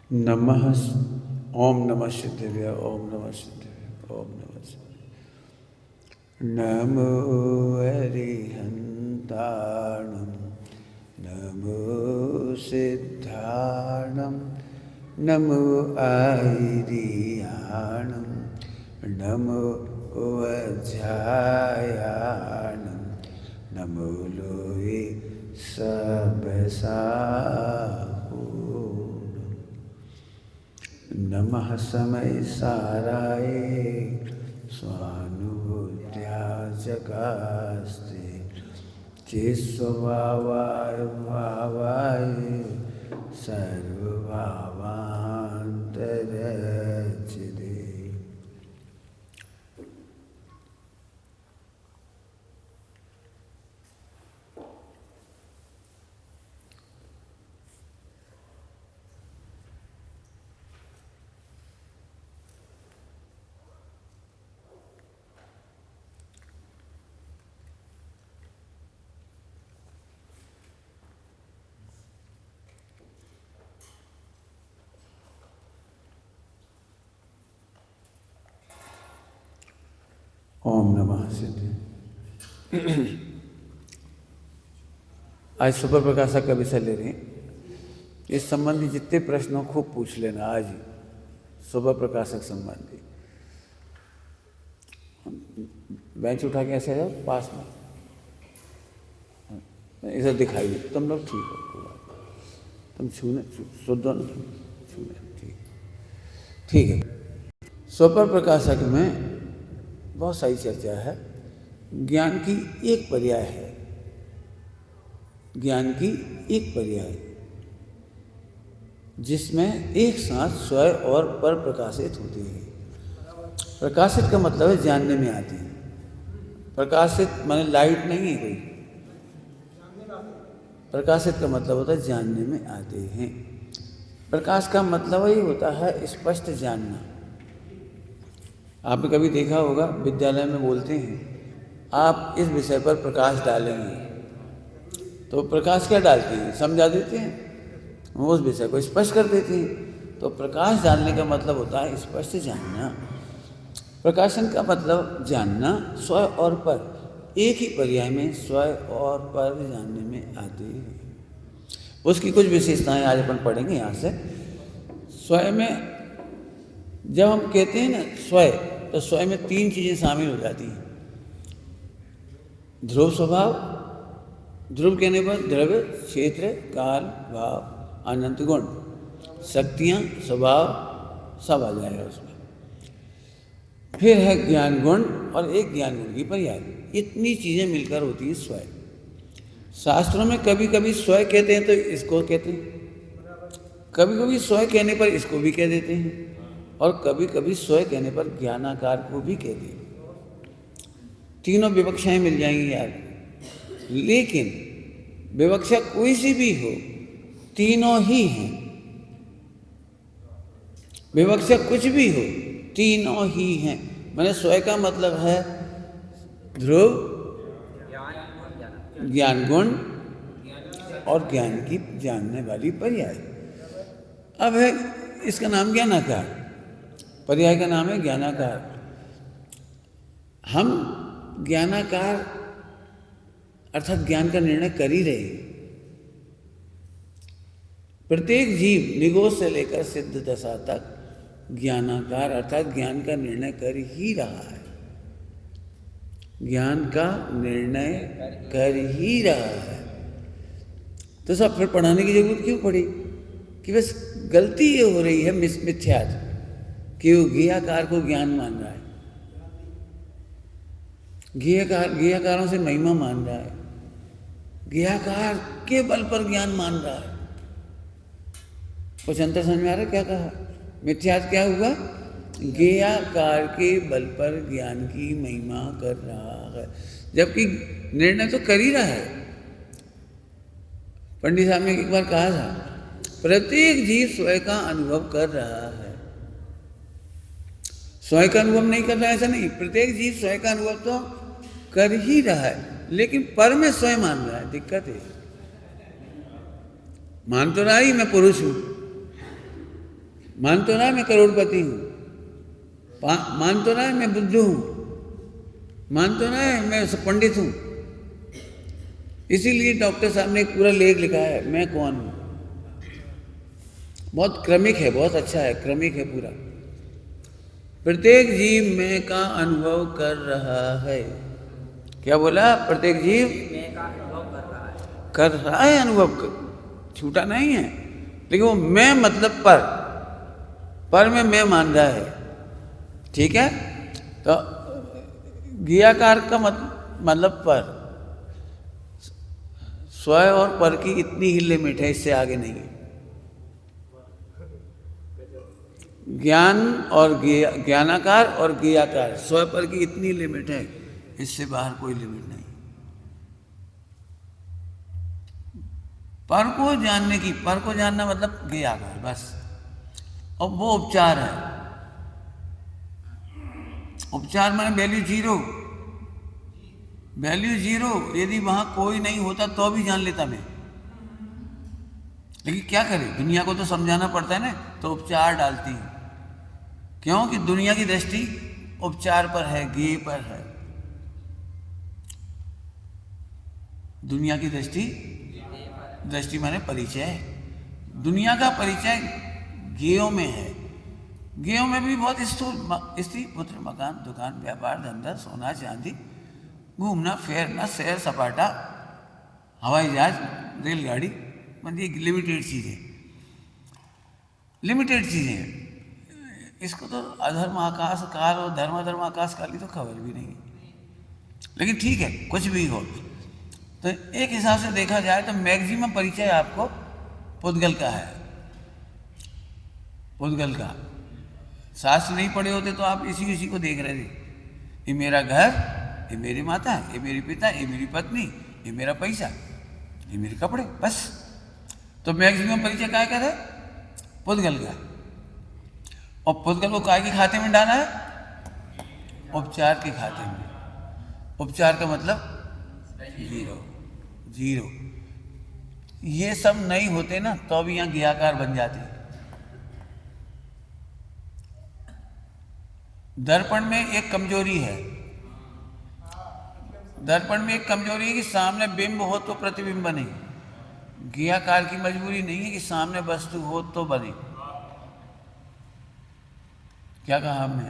नमः। ओम नमः शिवाय। ओम नमः शिवाय। ओम नमः शिवाय। नमो अरिहन्ताणं नमो सिद्धाणं नमो आयर्याणं नमो वज्रायाणं नमो लोये सबसाहूणं नमः समय साराय स्वानुभूत्या जगास्ते चिस्वभावाय भावाय सर्वभावान्तरचिदे। ओम नमः शिवाय। आज सुपर प्रकाशक का विषय ले रहे हैं। इस संबंधी जितने प्रश्न हो खूब पूछ लेना आज ही, सुपर प्रकाशक संबंधी। बेंच उठा के ऐसे जाओ पास में, इधर दिखाई दे। तुम लोग ठीक हो, तुम छूने शुद्ध हो, छूने ठीक है। सुपर प्रकाशक में बहुत सारी चर्चा है। ज्ञान की एक पर्याय है, ज्ञान की एक पर्याय जिसमें एक साथ स्वयं और पर प्रकाशित होती है। प्रकाशित का मतलब है जानने में आती है। प्रकाशित माने लाइट नहीं है कोई, प्रकाशित का मतलब होता है जानने में आते हैं। प्रकाश का मतलब ही होता है स्पष्ट जानना। आपने कभी देखा होगा विद्यालय में बोलते हैं आप इस विषय पर प्रकाश डालेंगे, तो प्रकाश क्या डालते हैं? समझा देते हैं, वो उस विषय को स्पष्ट कर देते हैं। तो प्रकाश डालने का मतलब होता है स्पष्ट जानना। प्रकाशन का मतलब जानना। स्व और पर एक ही पर्याय में स्व और पर जानने में आते हैं। उसकी कुछ विशेषताएं आज अपन पढ़ेंगे यहाँ से। स्वयं में जब हम कहते हैं ना स्वयं, तो स्वयं में तीन चीज़ें शामिल हो जाती हैं। ध्रुव स्वभाव, ध्रुव कहने पर द्रव्य, क्षेत्र, काल, भाव, अनंत गुण, शक्तियाँ, स्वभाव सब आ जाएगा उसमें। फिर है ज्ञान गुण और एक ज्ञान गुण की पर्याय। इतनी चीज़ें मिलकर होती हैं स्वयं। शास्त्रों में कभी कभी स्वयं कहते हैं तो इसको कहते हैं, कभी कभी स्वयं कहने पर इसको भी कह देते हैं, और कभी कभी स्वयं कहने पर ज्ञानाकार को भी कहते हैं। तीनों विवक्षाएं मिल जाएंगी यार। लेकिन विवक्षा कोई सी भी हो, तीनों ही हैं। विवक्षा कुछ भी हो, तीनों ही हैं। मैंने स्वयं का मतलब है ध्रुव, ज्ञान गुण और ज्ञान की जानने वाली पर्याय। अब है इसका नाम ज्ञानाकार, पर्याय का नाम है ज्ञानाकार। हम ज्ञानाकार अर्थात ज्ञान का निर्णय कर ही रहे। प्रत्येक जीव निगोज से लेकर सिद्ध दशा तक ज्ञानाकार अर्थात ज्ञान का निर्णय कर ही रहा है। ज्ञान का निर्णय कर ही रहा है। तो सब फिर पढ़ाने की जरूरत क्यों पड़ी? कि बस गलती ये हो रही है मिथ्यात्व, कि वो ज्ञेयकार को ज्ञान मान रहा है, ज्ञेयकारों से महिमा मान रहा है, ज्ञेयकार के बल पर ज्ञान मान रहा है। कुछ अंतर समझ में आ रहा है क्या कहा? मिथ्यात्व क्या हुआ? ज्ञेयकार के बल पर ज्ञान की महिमा कर रहा है, जबकि निर्णय तो कर ही रहा है। पंडित साहब ने एक बार कहा था प्रत्येक जीव स्वयं का अनुभव कर रहा है। स्वयं का अनुभव नहीं कर रहा है ऐसा नहीं, प्रत्येक जीव स्वयं का अनुभव तो कर ही रहा है, लेकिन पर में स्वयं मान रहा है। दिक्कत है, मान तो रहा ही मैं पुरुष हूं, मान तो ना है मैं करोड़पति हूँ, मान तो ना है मैं बुद्धू हूँ, मान तो ना है मैं पंडित हूँ। इसीलिए डॉक्टर साहब ने एक पूरा लेख लिखा है, मैं कौन हूँ। बहुत क्रमिक है, बहुत अच्छा है, क्रमिक है पूरा। प्रत्येक जीव मैं का अनुभव कर रहा है। क्या बोला? प्रत्येक जीव मैं का अनुभव कर रहा है, कर रहा है, अनुभव छूटा नहीं है। लेकिन वो मैं मतलब पर में मैं मान रहा है। ठीक है, तो ज्ञाकार का मतलब पर, स्व और पर की इतनी ही लिमिट है, इससे आगे नहीं है। ज्ञान और ज्ञानाकार और ज्ञाकार, स्व पर की इतनी लिमिट है, इससे बाहर कोई लिमिट नहीं। पर को जानने की, पर को जानना मतलब ज्ञाकार बस। और वो उपचार है। उपचार माने वैल्यू जीरो, वैल्यू जीरो। यदि वहां कोई नहीं होता तो भी जान लेता मैं, लेकिन क्या करें, दुनिया को तो समझाना पड़ता है ना, तो उपचार डालती है। क्योंकि दुनिया की दृष्टि उपचार पर है, ज्ञेय पर है। दुनिया की दृष्टि माने परिचय। दुनिया का परिचय ज्ञेयों में है। ज्ञेयों में भी बहुत स्थूल, स्त्री पुत्र मकान दुकान व्यापार धंधा सोना चांदी, घूमना फिरना सैर सपाटा, हवाई जहाज रेलगाड़ी, मतलब ये लिमिटेड चीज़ें, लिमिटेड चीज़ें। इसको तो अधर्म आकाश काल और धर्म आकाश काल की तो खबर भी नहीं। लेकिन ठीक है, कुछ भी हो, तो एक हिसाब से देखा जाए तो मैक्सिमम परिचय आपको पुद्गल का है। पुद्गल का शास्त्र नहीं पढ़े होते तो आप इसी को देख रहे थे। ये मेरा घर, ये मेरी माता, ये मेरी पिता, ये मेरी पत्नी, ये मेरा पैसा, ये मेरे कपड़े, बस। तो मैक्सिमम परिचय काय का है? पुद्गल का। और पुद्गल को काय के खाते में डाला है? उपचार के खाते में। उपचार का मतलब जीरो। ये सब नहीं होते ना तो भी यहाँ ज्ञाकार बन जाते। दर्पण में एक कमजोरी है, दर्पण में एक कमजोरी है कि सामने बिंब हो तो प्रतिबिंब बने। ज्ञाकार की मजबूरी नहीं है कि सामने वस्तु हो तो बने। क्या कहा हमने?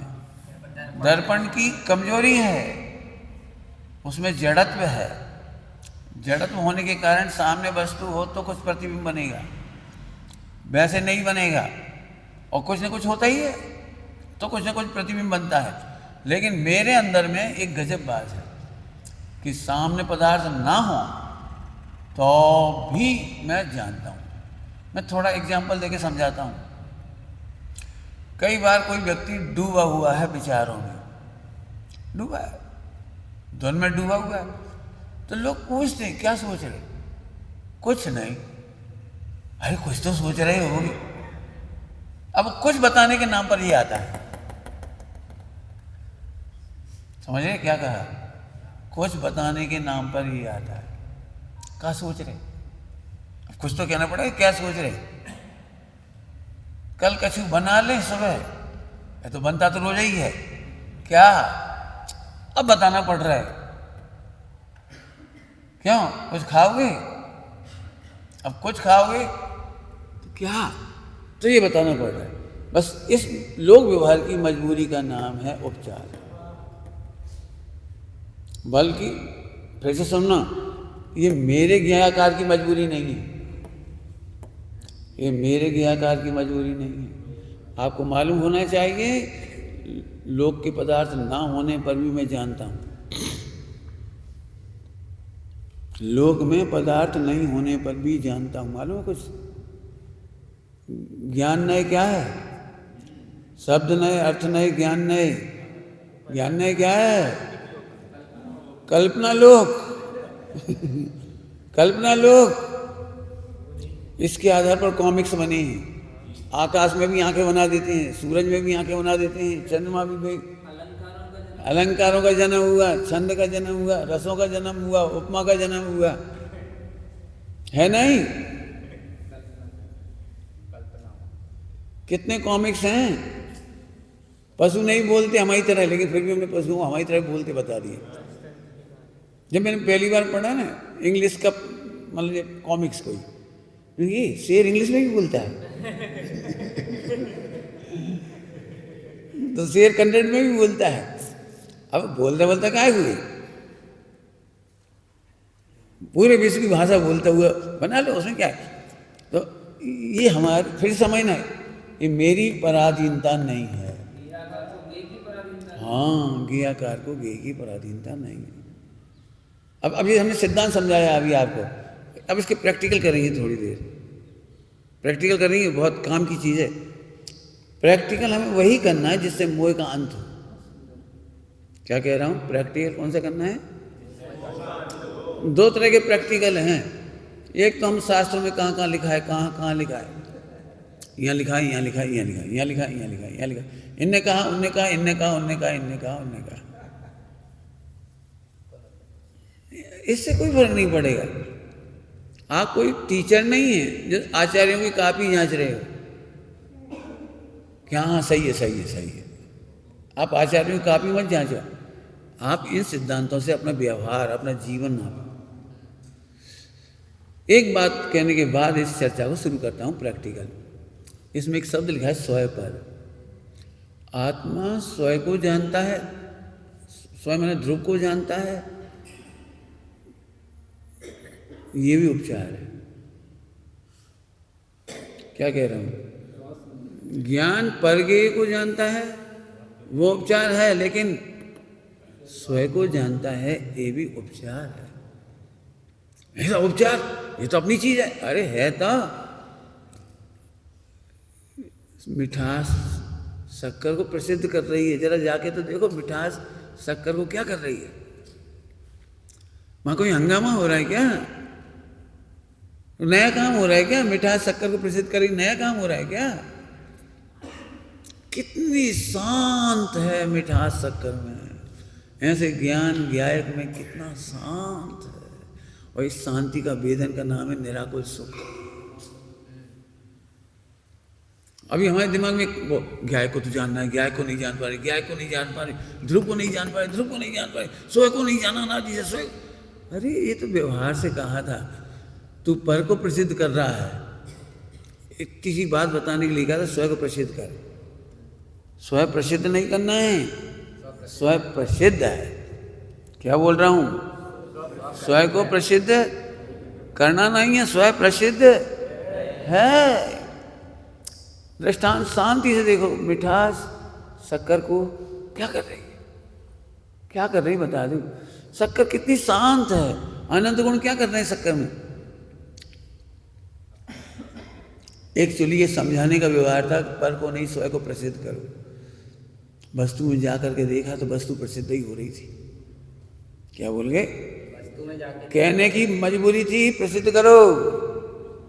दर्पण की कमजोरी है, उसमें जड़त्व है। जड़त्व होने के कारण सामने वस्तु हो तो कुछ प्रतिबिंब बनेगा, वैसे नहीं बनेगा। और कुछ ना कुछ होता ही है तो कुछ ना कुछ प्रतिबिंब बनता है। लेकिन मेरे अंदर में एक गजब बात है कि सामने पदार्थ ना हो तो भी मैं जानता हूँ। मैं थोड़ा एग्जाम्पल देके समझाता हूँ। कई बार कोई व्यक्ति डूबा हुआ है विचारों में, डूबा है, धुन में डूबा हुआ है, तो लोग पूछते हैं क्या सोच रहे? कुछ नहीं। अरे कुछ तो सोच रहे होगे। अब कुछ बताने के नाम पर ये आता है। समझ रहे क्या कहा? कुछ बताने के नाम पर ही आता है। क्या सोच रहे? अब कुछ तो कहना पड़ेगा, क्या सोच रहे? कल कछु बना ले सुबह, ये तो बनता तो रोज ही है, क्या अब बताना पड़ रहा है? क्यों? कुछ खाओगे? अब कुछ खाओगे तो क्या, तो ये बताना पड़ रहा है। बस इस लोक व्यवहार की मजबूरी का नाम है उपचार। बल्कि फिर से सुनना, ये मेरे ज्ञाकार की मजबूरी नहीं है, ये मेरे ज्ञाकार की मजबूरी नहीं है। आपको मालूम होना चाहिए, लोक के पदार्थ ना होने पर भी मैं जानता हूँ। लोक में पदार्थ नहीं होने पर भी जानता हूँ। मालूम है कुछ? ज्ञान नए क्या है? शब्द नए, अर्थ नए, ज्ञान नए। ज्ञान नए क्या है? कल्पना लोक। कल्पना लोक। इसके आधार पर कॉमिक्स बने हैं। आकाश में भी आंखें बना देते हैं, सूरज में भी आंखें बना देते हैं, चंद्रमा भी अलंकारों का जन्म हुआ, छंद का जन्म हुआ, रसों का जन्म हुआ, उपमा का जन्म हुआ, है नहीं? कितने कॉमिक्स हैं, पशु नहीं बोलते हमारी तरह, लेकिन फिर भी हमने पशु हमारी तरह बोलते बता दिए। जब मैंने पहली बार पढ़ा ना इंग्लिश का मतलब कॉमिक्स कोई, ये शेर इंग्लिश में भी बोलता है तो शेर कन्नड़ में भी बोलता है। अब बोलता बोलता क्या हुई, पूरे विश्व की भाषा बोलता हुआ बना लो, उसमें क्या है। तो ये हमारे फिर समझना, ये मेरी पराधीनता नहीं है। हाँ, गेयाकार को गे की पराधीनता नहीं है। अब ये हमने सिद्धांत समझाया अभी आपको, अब इसके प्रैक्टिकल करेंगे थोड़ी देर, प्रैक्टिकल करेंगे, बहुत काम की चीज़ है। प्रैक्टिकल हमें वही करना है जिससे मोह का अंत हो। क्या कह रहा हूँ, प्रैक्टिकल कौन सा करना है? दो तरह के प्रैक्टिकल हैं। एक तो हम शास्त्रों में कहाँ कहाँ लिखा है, कहाँ कहाँ लिखा है, यहाँ लिखा है, यहाँ लिखा है, यहाँ लिखा है, यहाँ लिखा है, यहाँ लिखा है, यहाँ लिखा है, इनने कहा, उनने कहा, इनने कहा, उनने कहा, इनने कहा, उनने कहा। इससे कोई फर्क नहीं पड़ेगा। आप कोई टीचर नहीं है जो आचार्यों की कॉपी जांच रहे हो क्या, हाँ सही है, सही है, सही है। आप आचार्यों की कॉपी मत जांचो, आप इन सिद्धांतों से अपना व्यवहार, अपना जीवन नापो। एक बात कहने के बाद इस चर्चा को शुरू करता हूँ प्रैक्टिकल। इसमें एक शब्द लिखा है स्वयं पर। आत्मा स्वयं को जानता है, स्वयं मैंने ध्रुव को जानता है, ये भी उपचार है। क्या कह रहा हूं, ज्ञान परगेय को जानता है वो उपचार है, लेकिन स्वयं को जानता है ये भी उपचार है। ऐसा उपचार, ये तो अपनी चीज है। अरे है तो, मिठास शक्कर को प्रसिद्ध कर रही है। जरा जाके तो देखो मिठास शक्कर को क्या कर रही है। वहां कोई हंगामा हो रहा है क्या, नया काम हो रहा है क्या? मिठास शक्कर को प्रसिद्ध कर रही, नया काम हो रहा है क्या? कितनी शांत है मिठास शक्कर में, ऐसे ज्ञान ज्ञायक में कितना शांत है। और इस शांति का वेदन का नाम है निराकुल सुख। अभी हमारे दिमाग में वो ज्ञायक को तो जानना है, ज्ञायक को नहीं जान पा रहे, ज्ञायक को नहीं जान पा रहे, ध्रुव को नहीं जान पा रहे, ध्रुव को नहीं जान पा रहे, स्वयं को नहीं जाना ना जिसे स्वयं। अरे ये तो व्यवहार से कहा था, तू पर को प्रसिद्ध कर रहा है। इतनी सी बात बताने के लिए कहा था स्वयं को प्रसिद्ध कर। स्वयं प्रसिद्ध नहीं करना है, स्वयं प्रसिद्ध है। क्या बोल रहा हूं, स्वयं को प्रसिद्ध करना नहीं है, स्वयं प्रसिद्ध है। दृष्टांत शांति से देखो, मिठास शक्कर को क्या कर रही है, क्या कर रही बता दूं। शक्कर कितनी शांत है, अनंत गुण क्या कर रहे हैं शक्कर में। एक्चुअली ये समझाने का व्यवहार था, पर को नहीं स्वयं को प्रसिद्ध करो। वस्तु में जाकर के देखा तो वस्तु प्रसिद्ध ही हो रही थी। क्या बोल गए, कहने की मजबूरी थी प्रसिद्ध करो,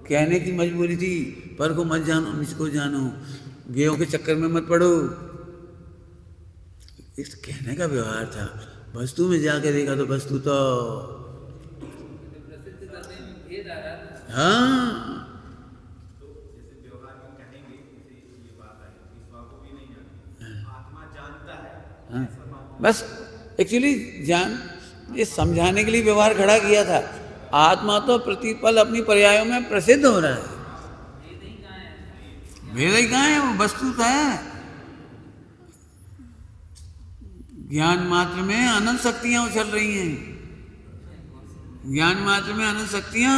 कहने की मजबूरी थी, पर को मत जानो, मुझको जानो, गेयों के चक्कर में मत पड़ो। इस कहने का व्यवहार था। वस्तु में जाके देखा तो वस्तु तो हाँ, हाँ, बस एक्चुअली जान ये समझाने के लिए व्यवहार खड़ा किया था। आत्मा तो प्रतिपल अपनी पर्यायों में प्रसिद्ध हो रहा है। भेद ही कहाँ है, वो वस्तु है। ज्ञान मात्र में अनंत शक्तियां उछल रही हैं, ज्ञान मात्र में अनंत शक्तियां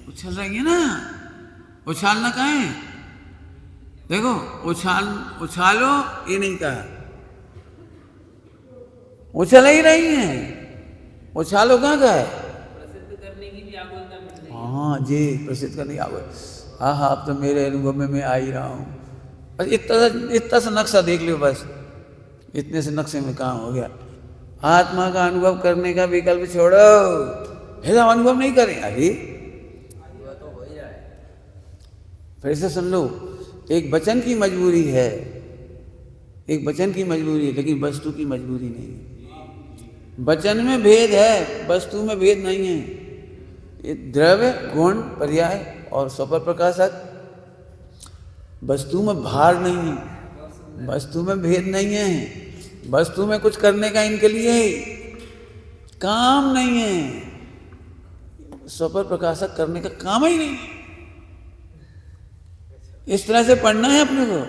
उछल रही हैं ना। उछालना कहाँ है, देखो उछालो ये नहीं कहा, उछल ही रही हैं। उछालो कहाँ का है, प्रसिद्ध करने की भी आकुलता मिल रही है। हाँ जी, प्रसिद्ध करने की आकुलता। हाँ हाँ, अब तो मेरे अनुभव में मैं आ ही रहा हूँ। बस इतना सा नक्शा देख लो, बस इतने से नक्शे में काम हो गया। आत्मा का अनुभव करने का विकल्प छोड़ो, ऐसा अनुभव नहीं करें। अरे तो हो ही रहा है। फिर से सुन लो, एक वचन की मजबूरी है, एक वचन की मजबूरी है, लेकिन वस्तु की मजबूरी नहीं है। वचन में भेद है, वस्तु में भेद नहीं है। ये द्रव्य गुण पर्याय और स्वपर प्रकाशक, वस्तु में भार नहीं है, वस्तु में भेद नहीं है, वस्तु में कुछ करने का इनके लिए काम नहीं है, स्वपर प्रकाशक करने का काम ही नहीं। इस तरह से पढ़ना है अपने को।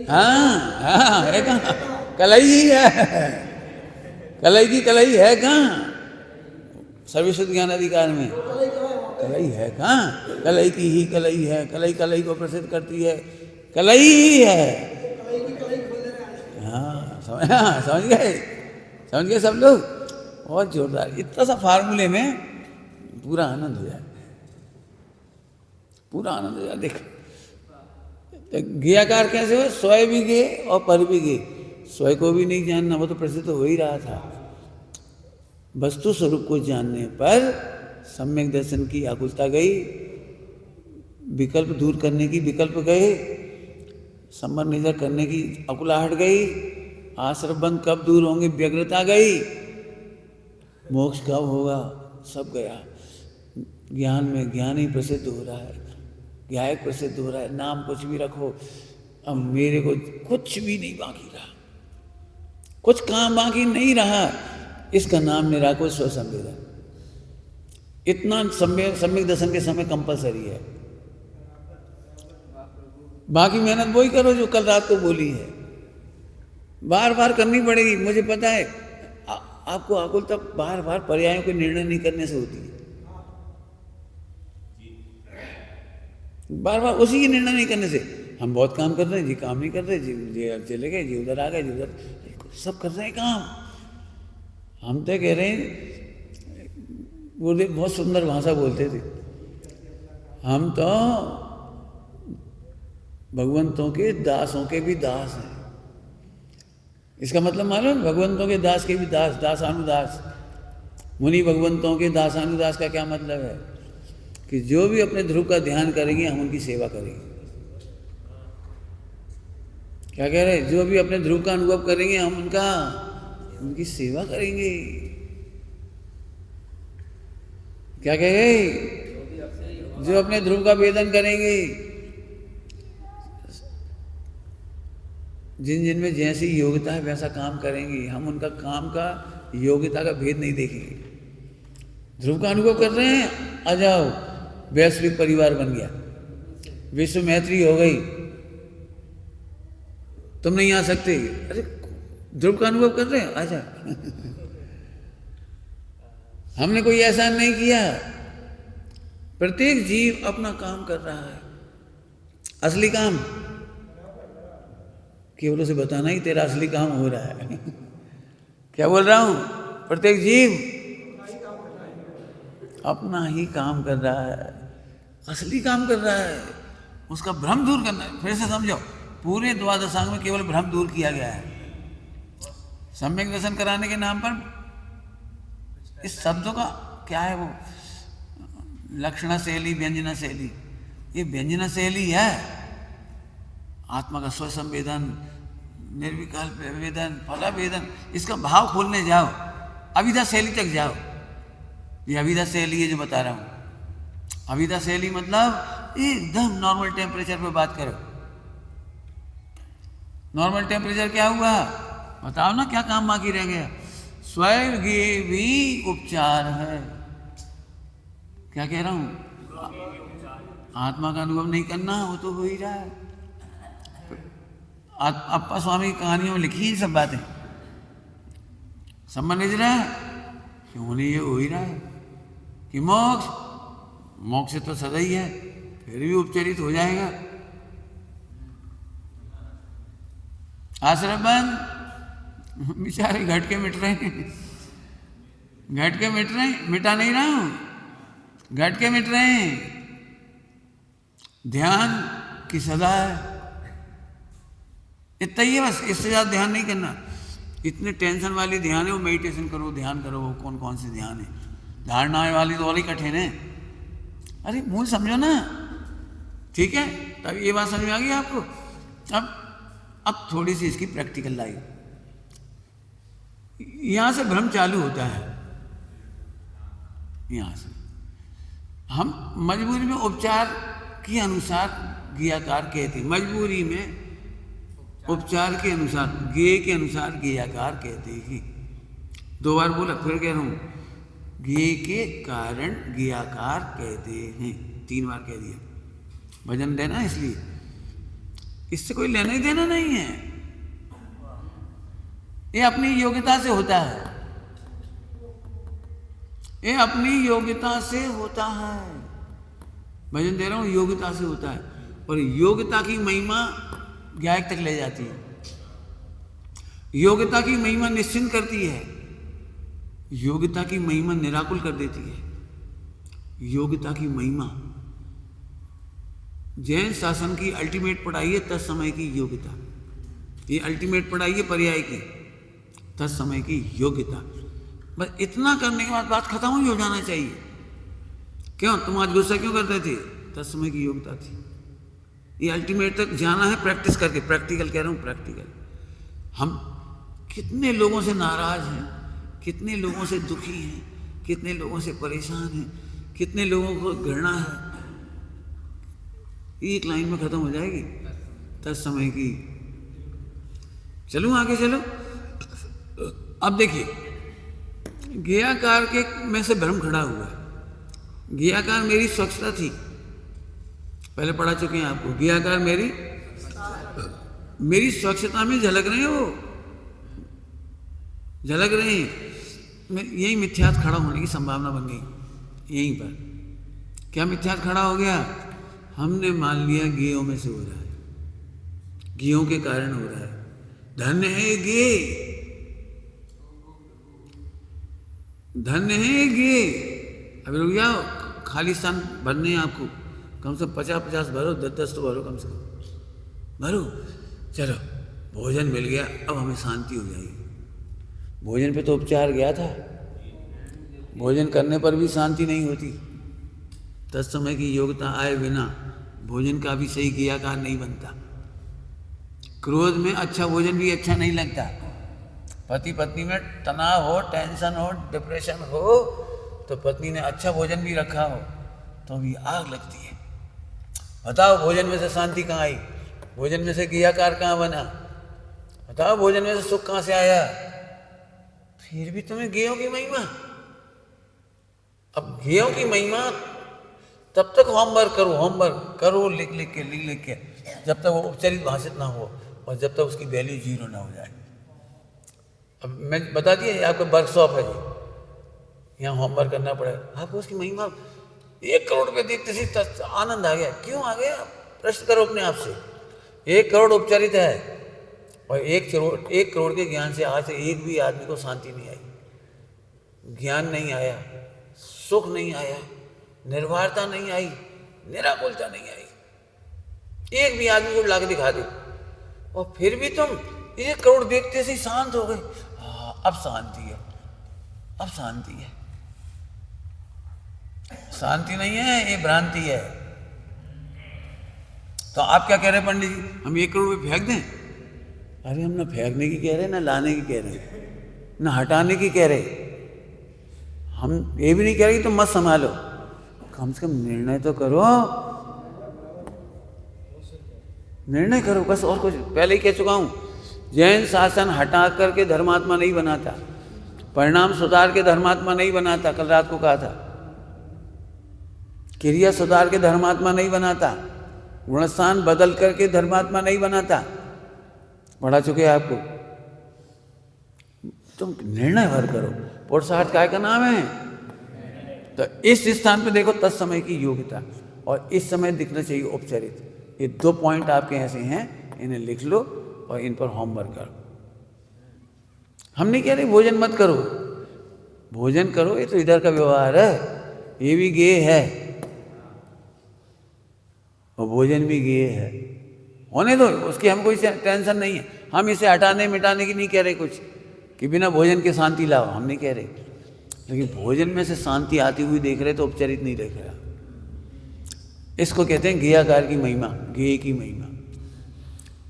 हाँ, है कहाँ? कलई ही है, कलई की कलई है कहाँ? सर्वशुद्ध ज्ञान अधिकार में कलई है कहाँ? कलई की ही कलई है, कलई कलई को प्रसिद्ध करती है, कलई ही है। हाँ, समझ गए सब लोग। बहुत जोरदार, इतना सा फार्मूले में पूरा आनंद हो जाए, पूरा आनंद हो जाए। देख ज्ञाकार कैसे हो? स्वयं भी गे और पर भी गे। स्वयं को भी नहीं जानना, वो तो प्रसिद्ध हो ही रहा था। वस्तु स्वरूप को जानने पर सम्यक दर्शन की आकुलता गई, विकल्प दूर करने की विकल्प गए, संबर निजर करने की अकुलाहट गई, आश्रम बंध कब दूर होंगे व्यग्रता गई, मोक्ष कब होगा सब गया। ज्ञान में ज्ञान ही प्रसिद्ध हो रहा है, ज्ञायक प्रसिद्ध हो रहा है। नाम कुछ भी रखो, अब मेरे को कुछ भी नहीं बाकी रहा, कुछ काम बाकी नहीं रहा। इसका नाम निराकुल स्वसंवेदन। इतना सम्यक दर्शन के समय कंपलसरी है। बाकी मेहनत वही करो जो कल रात को बोली है, बार बार करनी पड़ेगी। मुझे पता है आपको आकुलता बार बार पर्यायों के निर्णय नहीं करने से होती है, बार बार उसी के निर्णय नहीं करने से। हम बहुत काम कर रहे हैं जी, काम नहीं कर रहे जी चले गए जी, उधर आ गए जी, उधर सब कर रहे हैं काम। हम तो कह रहे हैं, वो बहुत सुंदर भाषा बोलते थे, हम तो भगवंतों के दासों के भी दास हैं। इसका मतलब मालूम, भगवंतों के दास के भी दास, दासानुदास। मुनि भगवंतों के दासानुदास का क्या मतलब है? कि जो भी अपने ध्रुव का ध्यान करेंगे हम उनकी सेवा करेंगे। क्या कह रहे? जो भी अपने ध्रुव का अनुभव करेंगे हम उनकी सेवा करेंगे। क्या कह रहे? जो अपने ध्रुव का वेदन करेंगे, जिन जिन में जैसी योग्यता है वैसा काम करेंगे, हम उनका काम का योग्यता का भेद नहीं देखेंगे। ध्रुव का अनुभव कर रहे हैं, आ जाओ, वैश्विक परिवार बन गया, विश्व मैत्री हो गई, तुम नहीं आ सकते। अरे ध्रुव का अनुभव कर रहे हैं, आजा। हमने कोई ऐसा नहीं किया। प्रत्येक जीव अपना काम कर रहा है। असली काम केवल उसे बताना ही तेरा असली काम हो रहा है। क्या बोल रहा हूं? प्रत्येक जीव अपना ही काम कर रहा है, असली काम कर रहा है। उसका भ्रम दूर करना है। फिर से समझो, पूरे द्वादशांग में केवल भ्रम दूर किया गया है। सम्यक दर्शन कराने के नाम पर इस शब्दों का क्या है? वो लक्षणा शैली, व्यंजना शैली। ये व्यंजना शैली है। आत्मा का स्वसंवेदन, निर्विकल्प वेदन, फलावेदन, इसका भाव खोलने जाओ, अभिधा शैली तक जाओ। ये अभिधा शैली है जो बता रहा हूं। अभिधा शैली मतलब एकदम नॉर्मल टेम्परेचर पे बात करो। नॉर्मल टेम्परेचर क्या हुआ? बताओ ना, क्या काम बाकी रह गया? स्वयं भी उपचार है। क्या कह रहा हूं? आत्मा का अनुभव नहीं करना, वो तो हो ही रहा है। अप्पा स्वामी की कहानियों में लिखी है सब बातें। समझ नहीं रहा है? क्यों नहीं? ये हो ही रहा है कि मोक्ष तो सदा ही है, फिर भी उपचरित हो जाएगा। आश्रम बंद, बेचारे घट के मिट रहे हैं, घट के मिट रहे हैं। मिटा नहीं रहा हूं, घट के मिट रहे हैं। ध्यान की सदा है, इतना ही है बस। इससे ज़्यादा ध्यान नहीं करना। इतने टेंशन वाली ध्यान है, वो मेडिटेशन करो, ध्यान करो। वो कौन कौन से ध्यान है? धारणा वाली तो और ही कठिन है। अरे मूल समझो ना, ठीक है? तब ये बात समझ में आ गई आपको। अब थोड़ी सी इसकी प्रैक्टिकल लाइफ। यहां से भ्रम चालू होता है। यहां से हम मजबूरी में उपचार के अनुसार ज्ञेयाकार कहते हैं, मजबूरी में उपचार के अनुसार, ज्ञेय के अनुसार ज्ञेयाकार कहते हैं। 2 बार बोला, फिर कह रहा हूं, ज्ञेय के कारण ज्ञेयाकार कहते हैं, 3 बार कह दिया। भजन देना, इसलिए इससे कोई लेना ही देना नहीं है, ये अपनी योग्यता से होता है, ये अपनी योग्यता से होता है। भजन दे रहा हूं, योग्यता से होता है, और योग्यता की महिमा गायक तक ले जाती है। योग्यता की महिमा निश्चिंत करती है, योग्यता की महिमा निराकुल कर देती है। योग्यता की महिमा जैन शासन की अल्टीमेट पढ़ाई है, तत्समय की योग्यता। ये अल्टीमेट पढ़ाई है पर्याय की, तत्समय की योग्यता। बस इतना करने के बाद बात खत्म ही हो जाना चाहिए। क्यों तुम आज गुस्सा क्यों करते थे? तत्समय की योग्यता थी। ये अल्टीमेट तक जाना है प्रैक्टिस करके, प्रैक्टिकल कह रहा हूं, प्रैक्टिकल। हम कितने लोगों से नाराज हैं, कितने लोगों से दुखी हैं, कितने लोगों से परेशान हैं, कितने लोगों को घृणा है, एक लाइन में खत्म हो जाएगी तत्समय की। चलूं आगे, चलो। अब देखिए, ज्ञेयाकार के में से भ्रम खड़ा हुआ है। ज्ञेयाकार मेरी स्वच्छता थी, पहले पढ़ा चुके हैं आपको। ज्ञेयाकार मेरी स्वच्छता में झलक रहे हो, झलक रहे हैं। यही मिथ्यात खड़ा होने की संभावना बन गई। यहीं पर क्या मिथ्यात खड़ा हो गया? हमने मान लिया गेयों में से हो रहा है, गेयों के कारण हो रहा है। धन्य है गे, धन्य है गे। अभी रुक जाओ, खाली स्थान भरने हैं आपको, कम से कम 50-50 भरो, 10-10 तो भरो कम से कम, भरो। चलो, भोजन मिल गया, अब हमें शांति हो जाएगी। भोजन पे तो उपचार गया था, भोजन करने पर भी शांति नहीं होती। तत्समय की योग्यता आए बिना भोजन का भी सही क्रियाकार नहीं बनता। क्रोध में अच्छा भोजन भी अच्छा नहीं लगता। पति पत्नी में तनाव हो, टेंशन हो, डिप्रेशन हो, तो पत्नी ने अच्छा भोजन भी रखा हो तो भी आग लगती है। बताओ भोजन में से शांति कहाँ आई? भोजन में से क्रियाकार कहाँ बना? बताओ भोजन में से सुख कहाँ से आया? फिर भी तुम्हें गेयों की महिमा। अब गेयों की महिमा तब तक होमवर्क करो, लिख के, जब तक वो उपचरित भाषित ना हो और जब तक उसकी वैल्यू 0 ना हो जाए। अब मैं बता दिया, ये आपका वर्कशॉप है जी, यहाँ होमवर्क करना पड़ेगा आपको। उसकी महिमा 1 करोड़ रुपये देखते सी आनंद आ गया। क्यों आ गया? प्रश्न करो अपने आप से। 1 करोड़ उपचरित है और 1 करोड़ के ज्ञान से आज से एक भी आदमी को शांति नहीं आई, ज्ञान नहीं आया, सुख नहीं आया, निर्भरता नहीं आई, निराकुलता नहीं आई। एक भी आदमी को लाके दिखा दो, और फिर भी तुम 1 करोड़ देखते से शांत हो गए। हाँ, अब शांति है, अब शांति है। शांति नहीं है, ये भ्रांति है। तो आप क्या कह रहे हैं पंडित जी? हम 1 करोड़ रुपये फेंक दें? अरे हम ना फेंकने की कह रहे, ना लाने की कह रहे, ना हटाने की कह रहे। हम ये भी नहीं कह रहे कि तुम मत संभालो, कम से कम निर्णय तो करो, निर्णय करो बस। और कुछ पहले ही कह चुका हूं, जैन शासन हटा करके धर्मात्मा नहीं बनाता, परिणाम सुधार के धर्मात्मा नहीं बनाता। कल रात को कहा था, क्रिया सुधार के धर्मात्मा नहीं बनाता, गुणस्थान बदल करके धर्मात्मा नहीं बनाता। पढ़ा चुके आपको। तुम निर्णय भर करो। पुरुषार्थ काय का नाम है? तो इस स्थान पे देखो तत्समय की योग्यता, और इस समय दिखना चाहिए उपचरित। ये 2 पॉइंट आपके ऐसे हैं, इन्हें लिख लो और इन पर होमवर्क करो। हम नहीं कह रहे भोजन मत करो, भोजन करो, ये तो इधर का व्यवहार है, ये भी गेय है और भोजन भी गेय है। होने दो, उसकी हम कोई टेंशन नहीं है। हम इसे हटाने मिटाने की नहीं कह रहे कुछ, कि बिना भोजन के शांति लाओ, हम नहीं कह रहे। लेकिन भोजन में से शांति आती हुई देख रहे तो उपचरित नहीं देख रहा। इसको कहते हैं ज्ञेयाकार की महिमा, ज्ञेय की महिमा।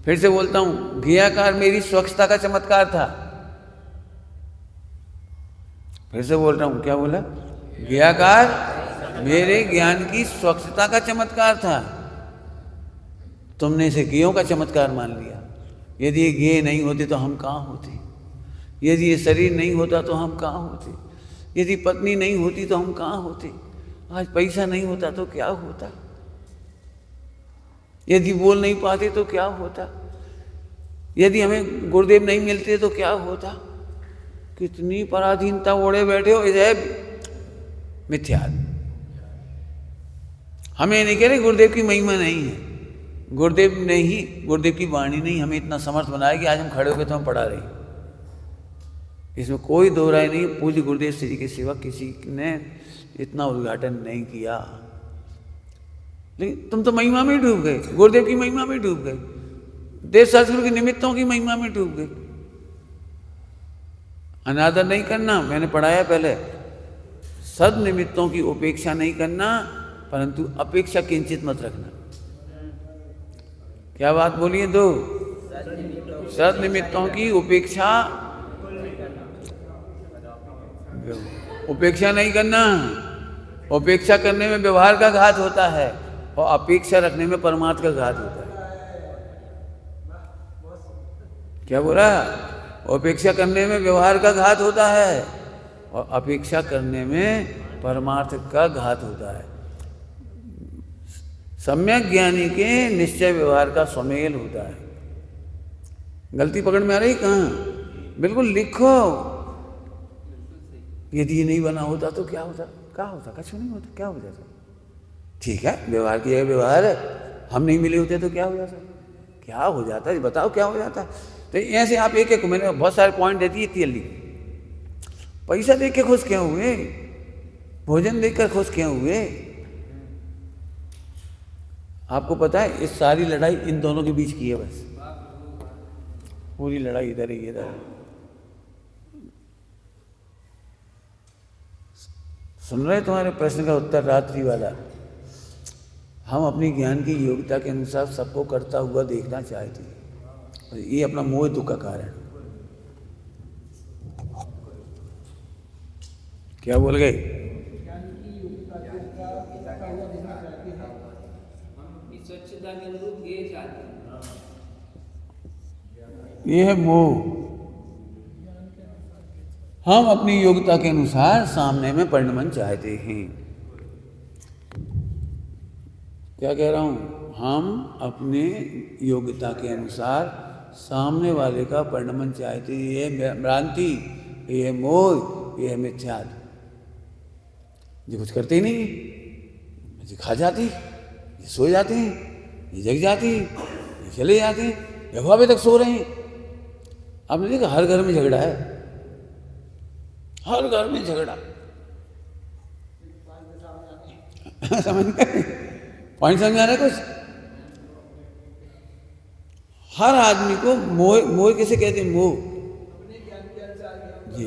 फिर से बोलता हूं, ज्ञेयाकार मेरी स्वच्छता का चमत्कार था। फिर से बोल रहा हूं, क्या बोला? ज्ञेयाकार मेरे ज्ञान की स्वच्छता का चमत्कार था। तुमने इसे गेयों का चमत्कार मान लिया। यदि ये गेय नहीं होते तो हम कहाँ होते, यदि ये शरीर नहीं होता तो हम कहाँ होते, यदि पत्नी नहीं होती तो हम कहाँ होते, आज पैसा नहीं होता तो क्या होता, यदि बोल नहीं पाते तो क्या होता, यदि हमें गुरुदेव नहीं मिलते तो क्या होता। कितनी पराधीनता ओढ़े बैठे हो, इसे मिथ्या। हमें नहीं कह रहे गुरुदेव की महिमा नहीं है, गुरुदेव ने ही, गुरुदेव की वाणी नहीं हमें इतना समर्थ बनाया कि आज हम खड़े होकर तो हम पढ़ा रहे हैं। इसमें कोई दो राय नहीं। पूज्य गुरुदेव श्री जी के सिवा किसी ने इतना उद्घाटन नहीं किया। लेकिन तुम तो महिमा में डूब गए, गुरुदेव की महिमा में डूब गए, देव शास्त्रों के निमित्तों की महिमा में डूब गए। अनादर नहीं करना, मैंने पढ़ाया पहले, सद निमित्तों की उपेक्षा नहीं करना, परंतु अपेक्षा किंचित मत रखना। क्या बात बोलिए? दो, सद निमित्तों की उपेक्षा नहीं करना। उपेक्षा करने में व्यवहार का घात होता है और अपेक्षा रखने में परमार्थ का घात होता है। क्या बोला? उपेक्षा करने में व्यवहार का घात होता है और अपेक्षा करने में परमार्थ का घात होता है। सम्यक ज्ञानी के निश्चय व्यवहार का स्वमेल होता है। गलती पकड़ में आ रही कहाँ? बिल्कुल लिखो। यदि ये नहीं बना होता तो क्या होता? क्या होता? कुछ नहीं होता। क्या हो जाता? ठीक है, व्यवहार की जगह व्यवहार है। हम नहीं मिले होते तो क्या हो जाता? क्या हो जाता है बताओ, क्या हो जाता? तो ऐसे आप एक एक, मैंने बहुत सारे पॉइंट दे दिए क्लियरली। पैसा देख के खुश क्यों हुए? भोजन देखकर खुश क्यों हुए? आपको पता है इस सारी लड़ाई इन दोनों के बीच की है, बस पूरी लड़ाई इधर ही इधर। सुन रहे तुम्हारे प्रश्न का उत्तर रात्रि वाला। हम अपनी ज्ञान की योग्यता के अनुसार सबको करता हुआ देखना चाहते हैं, और ये अपना मोह दुख का कारण। क्या बोल गए? स्वच्छता के अनुरूप ये चाहते हैं। ये है मोह। हम अपनी योग्यता के अनुसार सामने में परिणमन चाहते हैं। क्या कह रहा हूं? हम अपने योग्यता के अनुसार सामने वाले का परिणमन चाहते हैं। ये भ्रांति, ये मोह, ये मिथ्यात्व। ये कुछ करते ही नहीं, ये खा जाती, ये सो जाते हैं, ये जग जाते हैं, ये चले जाते हैं, देखो अभी तक सो रहे हैं। आपने देखा हर घर में झगड़ा है, हर घर में झगड़ा। समझ गए? पॉइंट समझ आ रहा है कुछ? हर आदमी को मोह, मोह किसे कहते हैं? मोह जी,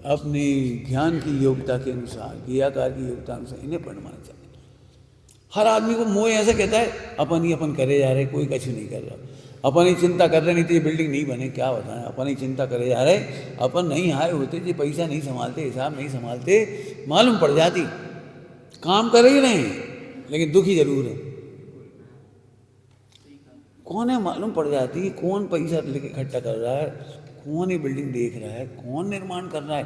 अपने ज्ञान की योग्यता के अनुसार, क्रियाकार की योग्यता अनुसार इन्हें परिणमाना चाहिए। हर आदमी को मोह ऐसा कहता है अपन ही अपन करे जा रहे, कोई कुछ नहीं कर रहा, अपन ही चिंता कर रहे, नहीं तो ये बिल्डिंग नहीं बने, क्या बताएं, अपन ही चिंता करे जा रहे। अपन नहीं आए होते, ये पैसा नहीं संभालते, हिसाब नहीं संभालते, मालूम पड़ जाती। काम कर ही नहीं, लेकिन दुखी जरूर है। कौन है मालूम पड़ जाती, कौन पैसा लेके इकट्ठा कर रहा है, कौन ये बिल्डिंग देख रहा है, कौन निर्माण कर रहा है।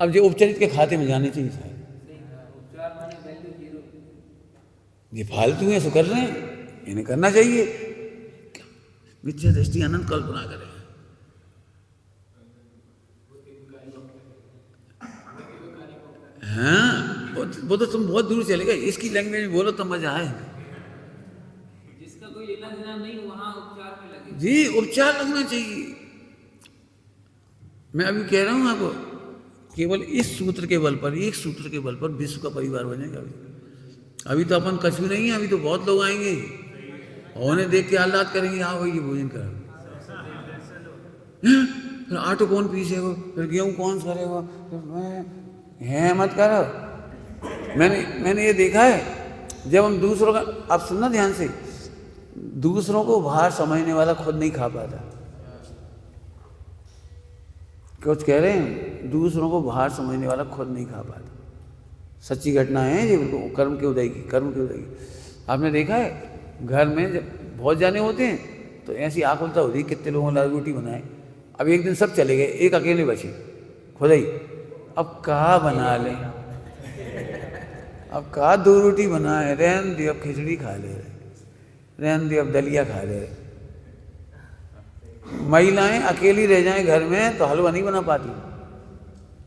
अब जो उपचरित के खाते में जाने चाहिए साहब, ये फालतू है, सो कर रहे हैं, इन्हें करना चाहिए। मिथ्या दृष्टि अनंत कल्पना करें। हाँ, वो तो तुम बहुत दूर चले गए। इसकी लैंग्वेज में बोलो तो मजा आए। जिसका कोई लेना देना नहीं, वहां उपचार में लगे। जी, उपचार लगना चाहिए। मैं अभी कह रहा हूं आपको, केवल इस सूत्र के बल पर, एक सूत्र के बल पर विश्व का परिवार बनेगा। अभी तो अपन कछु नहीं है, अभी तो बहुत लोग आएंगे और उन्हें देख के आह्लाद करेंगे, हाँ भाई ये भोजन करो। फिर आटो कौन पीसेगा, फिर गेहूँ कौन करेगा, फिर मैं है मत करो। मैंने ये देखा है, जब हम दूसरों का, आप सुनना ध्यान से, दूसरों को बाहर समझने वाला खुद नहीं खा पाता। कुछ कह रहे हैं, दूसरों को बाहर समझने वाला खुद नहीं खा पाता। सच्ची घटना है ये, कर्म के उदय की, कर्म के उदय की। आपने देखा है घर में जब बहुत जाने होते हैं तो ऐसी आकुलता होती है कितने लोगों ने रोटी बनाए। अब एक दिन सब चले गए, एक अकेले बचे खुद ही। अब कहा बना लें, अब कहा 2 रोटी बनाए, रहन दी अब खिचड़ी खा ले रहे, रहन दी अब दलिया खा ले रहे। महिलाएं अकेली रह जाएं घर में तो हलवा नहीं बना पाती,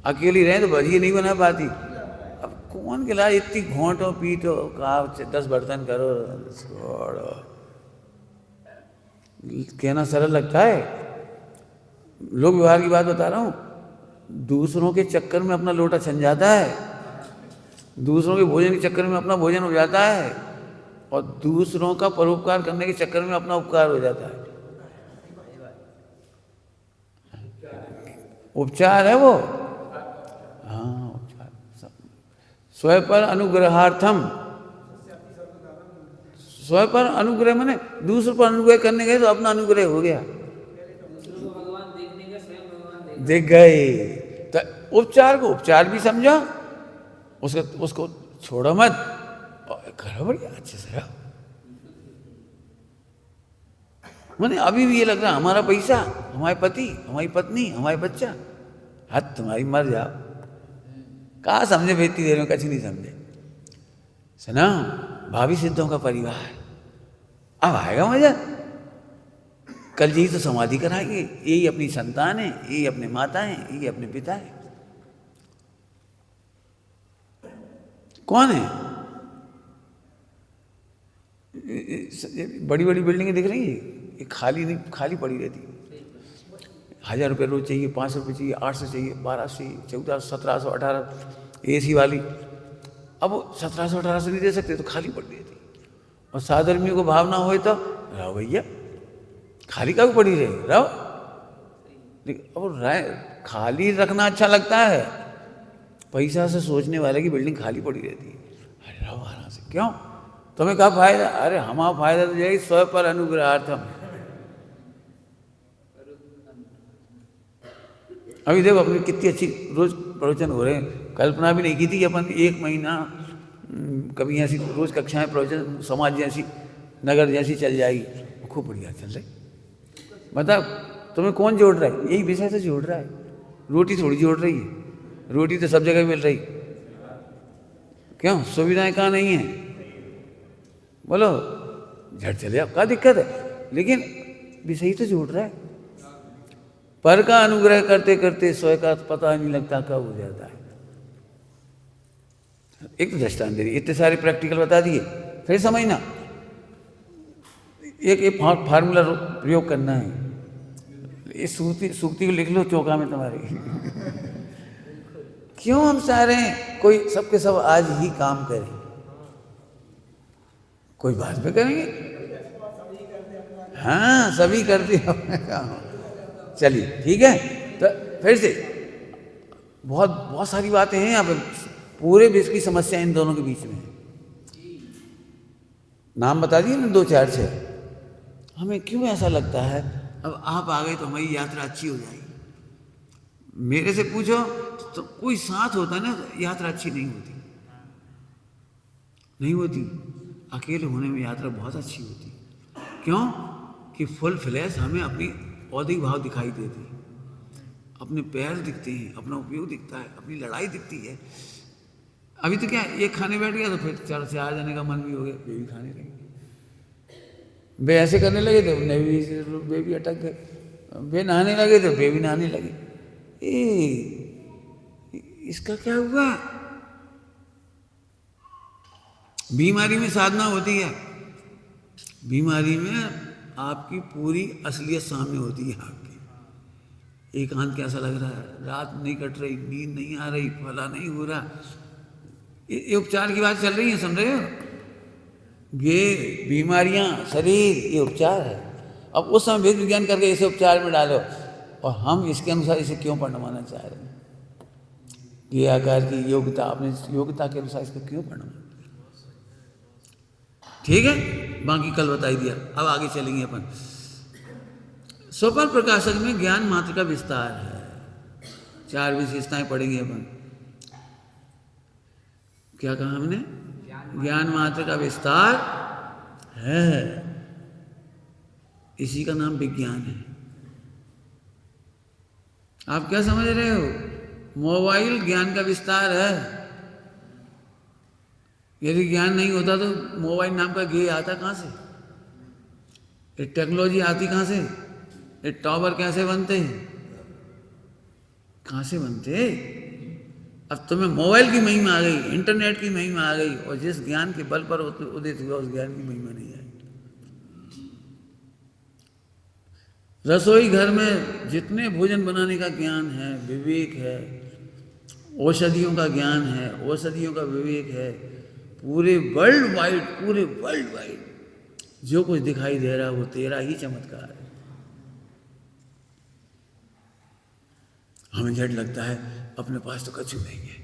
अकेली रहें तो भजिए नहीं बना पाती। अब कौन खिलाए, इतनी घोंटो पीटो, कहा 10 बर्तन करो, छोड़ो। कहना सरल लगता है, लोक व्यवहार की बात बता रहा हूँ। दूसरों के चक्कर में अपना लोटा छन जाता है, दूसरों के भोजन के चक्कर में अपना भोजन हो जाता है, और दूसरों का परोपकार करने के चक्कर में अपना उपकार हो जाता है। उपचार है वो, हाँ उपचार। स्वयं पर अनुग्रहार्थम, स्वयं पर अनुग्रह माने दूसरों पर अनुग्रह करने गए तो अपना अनुग्रह हो गया, दूसरों को भगवान देखने का स्वयं भगवान देख गए। तो उपचार को उपचार भी समझो, उसको छोड़ो मत, और करो बढ़िया अच्छे से रहो। मैंने अभी भी ये लग रहा हमारा पैसा, हमारे पति, हमारी पत्नी, हमारे बच्चा, हद तुम्हारी, मर जाओ। कहाँ समझे बेटी देर में, कछ नहीं समझे। सुना, भाभी सिद्धों का परिवार, अब आएगा मजा। कल यही तो समाधि कराएंगे, यही अपनी संतान है, यही अपने माता है, यही अपने पिता है। कौन है? बड़ी बड़ी बिल्डिंगें दिख रही है, ये खाली नहीं, खाली पड़ी रहती है। 1000 रुपये रोज चाहिए, 500 रुपये चाहिए, 800 चाहिए, 1200 चाहिए, 1400, 1700, 1800 एसी वाली। अब वो 1700, 1800 नहीं दे सकते तो खाली पड़ रहती। और साधर्मियों को भावना हो तो रहो भैया, खाली कब पड़ी रहे, रहो। अब खाली रखना अच्छा लगता है, पैसा से सोचने वाले की बिल्डिंग खाली पड़ी रहती है। अरे रहो आराम से, क्यों तुम्हें क्या फायदा? अरे हमारा फायदा तो यही स्वयं पर अनुग्रहार्थम। अभी देखो अपनी कितनी अच्छी रोज प्रवचन हो रहे हैं। कल्पना भी नहीं की थी कि अपन 1 महीना कभी ऐसी रोज कक्षाएं प्रवचन समाज जैसी, नगर जैसी चल जाएगी, खूब बढ़िया चल रही। बता तुम्हें कौन जोड़ रहा है? यही विषय से जोड़ रहा है, रोटी थोड़ी जोड़ रही है, रोटी तो सब जगह मिल रही। क्यों सुविधाएं कहाँ नहीं है? बोलो झट चले, अब क्या दिक्कत है? लेकिन विषय तो जोड़ रहा है। पर का अनुग्रह करते करते स्वयं का पता नहीं लगता कब हो जाता है। एक तो दृष्टांत दे दी, इतने सारे प्रैक्टिकल बता दिए, फिर समझना। एक फार्मूला प्रयोग करना है, इस सूक्ति को लिख लो चौका में तुम्हारे। क्यों हम चाह रहे हैं कोई सबके सब आज ही काम करे? कोई बाद में करेंगे, हाँ सभी करते अपने काम। चलिए ठीक है, तो फिर से बहुत सारी बातें हैं यहाँ पे, पूरे विश्व की समस्या इन दोनों के बीच में है। नाम बता दिए ना 2 4 6। हमें क्यों ऐसा लगता है अब आप आ गए तो हमारी यात्रा अच्छी हो जाएगी? मेरे से पूछो तो कोई साथ होता ना यात्रा अच्छी नहीं होती, नहीं होती। अकेले होने में यात्रा बहुत अच्छी होती। क्यों कि फुल फ्लैश हमें अपनी औधिक भाव दिखाई देते हैं, अपने पैर दिखते हैं, अपना उपयोग दिखता है, अपनी लड़ाई दिखती है। अभी तो क्या ये खाने बैठ गया तो फिर 4 से आ जाने का मन भी हो गया, वे भी खाने लगे, वे ऐसे करने लगे तो वे भी अटक गए, वे नहाने लगे तो वे भी नहाने लगे। इसका क्या हुआ? बीमारी में साधना होती है, बीमारी में आपकी पूरी असलियत सामने होती है। आपकी एकांत कैसा लग रहा है, रात नहीं कट रही, नींद नहीं आ रही, फला नहीं हो रहा। ये उपचार की बात चल रही है, सुन रहे हो? ये बीमारियां, शरीर, ये उपचार है। अब उस समय वेद विज्ञान करके इसे उपचार में डालो, और हम इसके अनुसार इसे क्यों पढ़वाना चाह रहे हैं? ये आकार की योग्यता, अपने योग्यता के अनुसार इसको क्यों पढ़ना? ठीक है, बाकी कल बताई दिया। अब आगे चलेंगे अपन। स्वपर प्रकाशक में ज्ञान मात्र का विस्तार है, 4 विशेषताएं पढ़ेंगे अपन। क्या कहा हमने? ज्ञान मात्र का विस्तार है। इसी का नाम विज्ञान है। आप क्या समझ रहे हो? मोबाइल ज्ञान का विस्तार है। यदि ज्ञान नहीं होता तो मोबाइल नाम का गेय आता कहाँ से? ये टेक्नोलॉजी आती कहाँ से? ये टावर कैसे बनते हैं? कहाँ से बनते? अब तुम्हें मोबाइल की महिमा आ गई, इंटरनेट की महिमा आ गई, और जिस ज्ञान के बल पर उदित हुआ उस ज्ञान की महिमा नहीं आई। रसोई घर में जितने भोजन बनाने का ज्ञान है, विवेक है, औषधियों का ज्ञान है, औषधियों का विवेक है, पूरे वर्ल्ड वाइड जो कुछ दिखाई दे रहा है वो तेरा ही चमत्कार है। हमें झट लगता है अपने पास तो कछु नहीं है।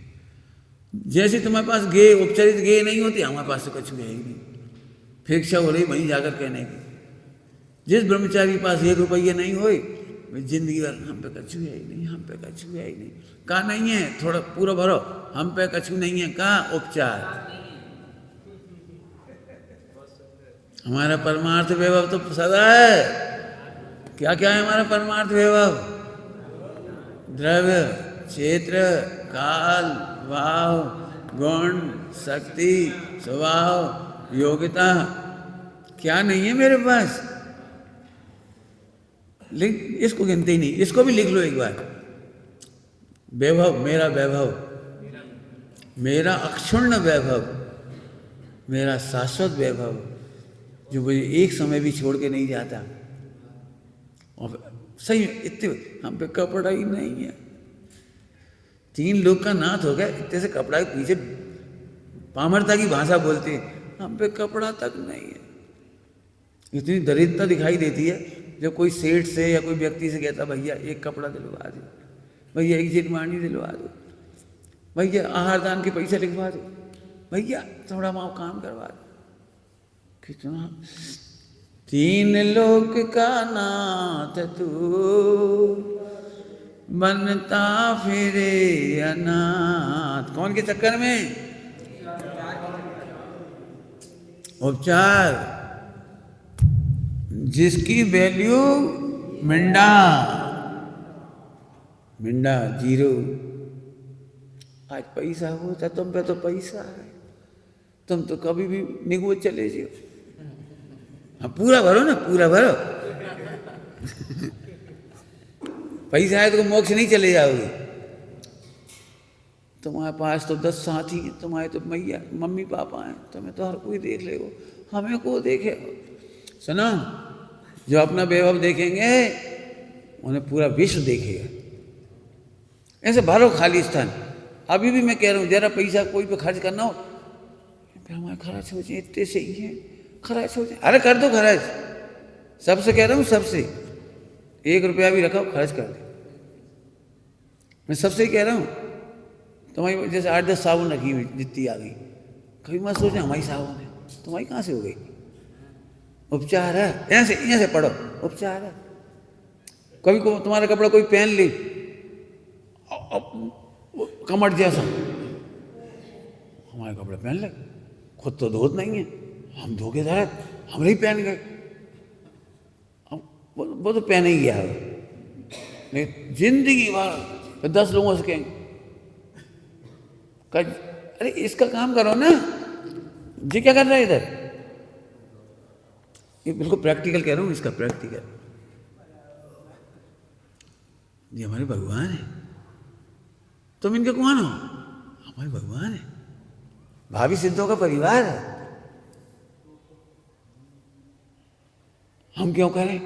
जैसे तुम्हारे पास गे उपचारित गे नहीं होती, हमारे पास तो कछु है ही नहीं। फिर इच्छा हो रही वहीं जाकर कहने की, जिस ब्रह्मचारी के पास 1 रुपया नहीं होए, जिंदगी भर हम पे कछु है ही नहीं, हम पे कछु है ही नहीं। कहा नहीं है, थोड़ा पूरा भरो, हम पे कछु नहीं है। कहा उपचार। हमारा परमार्थ वैभव तो सदा है। क्या क्या है हमारा परमार्थ वैभव? द्रव्य, क्षेत्र, काल, भाव, गुण, शक्ति, स्वभाव, योग्यता। क्या नहीं है मेरे पास? लिख, इसको गिनते ही नहीं, इसको भी लिख लो एक बार। वैभव, मेरा वैभव, मेरा अक्षुण्ण वैभव, मेरा शाश्वत वैभव, जो मुझे एक समय भी छोड़ के नहीं जाता। और सही इतने हम पे कपड़ा ही नहीं है। 3 लोग का नाथ हो गया, इतने से कपड़ा के पीछे पामरता की भाषा बोलते हैं, हम पे कपड़ा तक नहीं है। इतनी दरिद्रता दिखाई देती है जब कोई सेठ से या कोई व्यक्ति से कहता भैया एक कपड़ा दिलवा दो, भैया एक जिनवाणी दिलवा दो, भैया आहार दान के पैसे लिखवा दो, भैया थोड़ा माँ काम करवा दो। कितना 3 लोक का नाथ तू, बनता फिरे अनाथ। कौन के चक्कर में? उपचार। जिसकी वैल्यू मिंडा 0। आज पैसा होता तुम पे तो पैसा है, तुम तो कभी भी निगो चले जाओ। हाँ पूरा भरो ना, पूरा भरो। पैसा है तो मोक्ष नहीं चले जाओगे। तुम्हारे पास तो 10 साथी हैं, तुम्हारे तो मैया मम्मी पापा हैं, तुम्हें तो हर कोई देख लेगो, हमें को देखे। सुनो, जो अपना वैभव देखेंगे उन्हें पूरा विश्व देखेगा। ऐसे भरो खाली स्थान। अभी भी मैं कह रहा हूँ जरा पैसा कोई पे खर्च करना हो, हमारे खर्च हो जाए, इतने से ही है खर्च हो जाए। अरे कर दो खर्च, सबसे कह रहा हूँ, सबसे 1 रुपया भी रखो खर्च कर दे। मैं सबसे ही कह रहा हूँ। तुम्हारी जैसे 8-10 साबुन रखी हुई जितनी आ गई, कभी मत सोचना हमारी साबुन है, तुम्हारी कहाँ से हो गई? उपचार है। यहाँ से पढ़ो, उपचार है। कभी को तुम्हारा कपड़ा कोई पहन ले कमर जैसा, हमारे कपड़े पहन ले, खुद तो धोत नहीं है, हम धो के धरे, हम नहीं पहन गए। वो तो पहन ही गया है, नहीं जिंदगी भर 10 लोगों से कहेंगे अरे इसका काम करो ना जी, क्या कर रहा है इधर? ये बिल्कुल प्रैक्टिकल कह रहा हूँ, इसका प्रैक्टिकल। ये हमारे भगवान है। तुम इनके कौन हो? हमारे भगवान है, भावी सिद्धों का परिवार है। हम क्यों करें?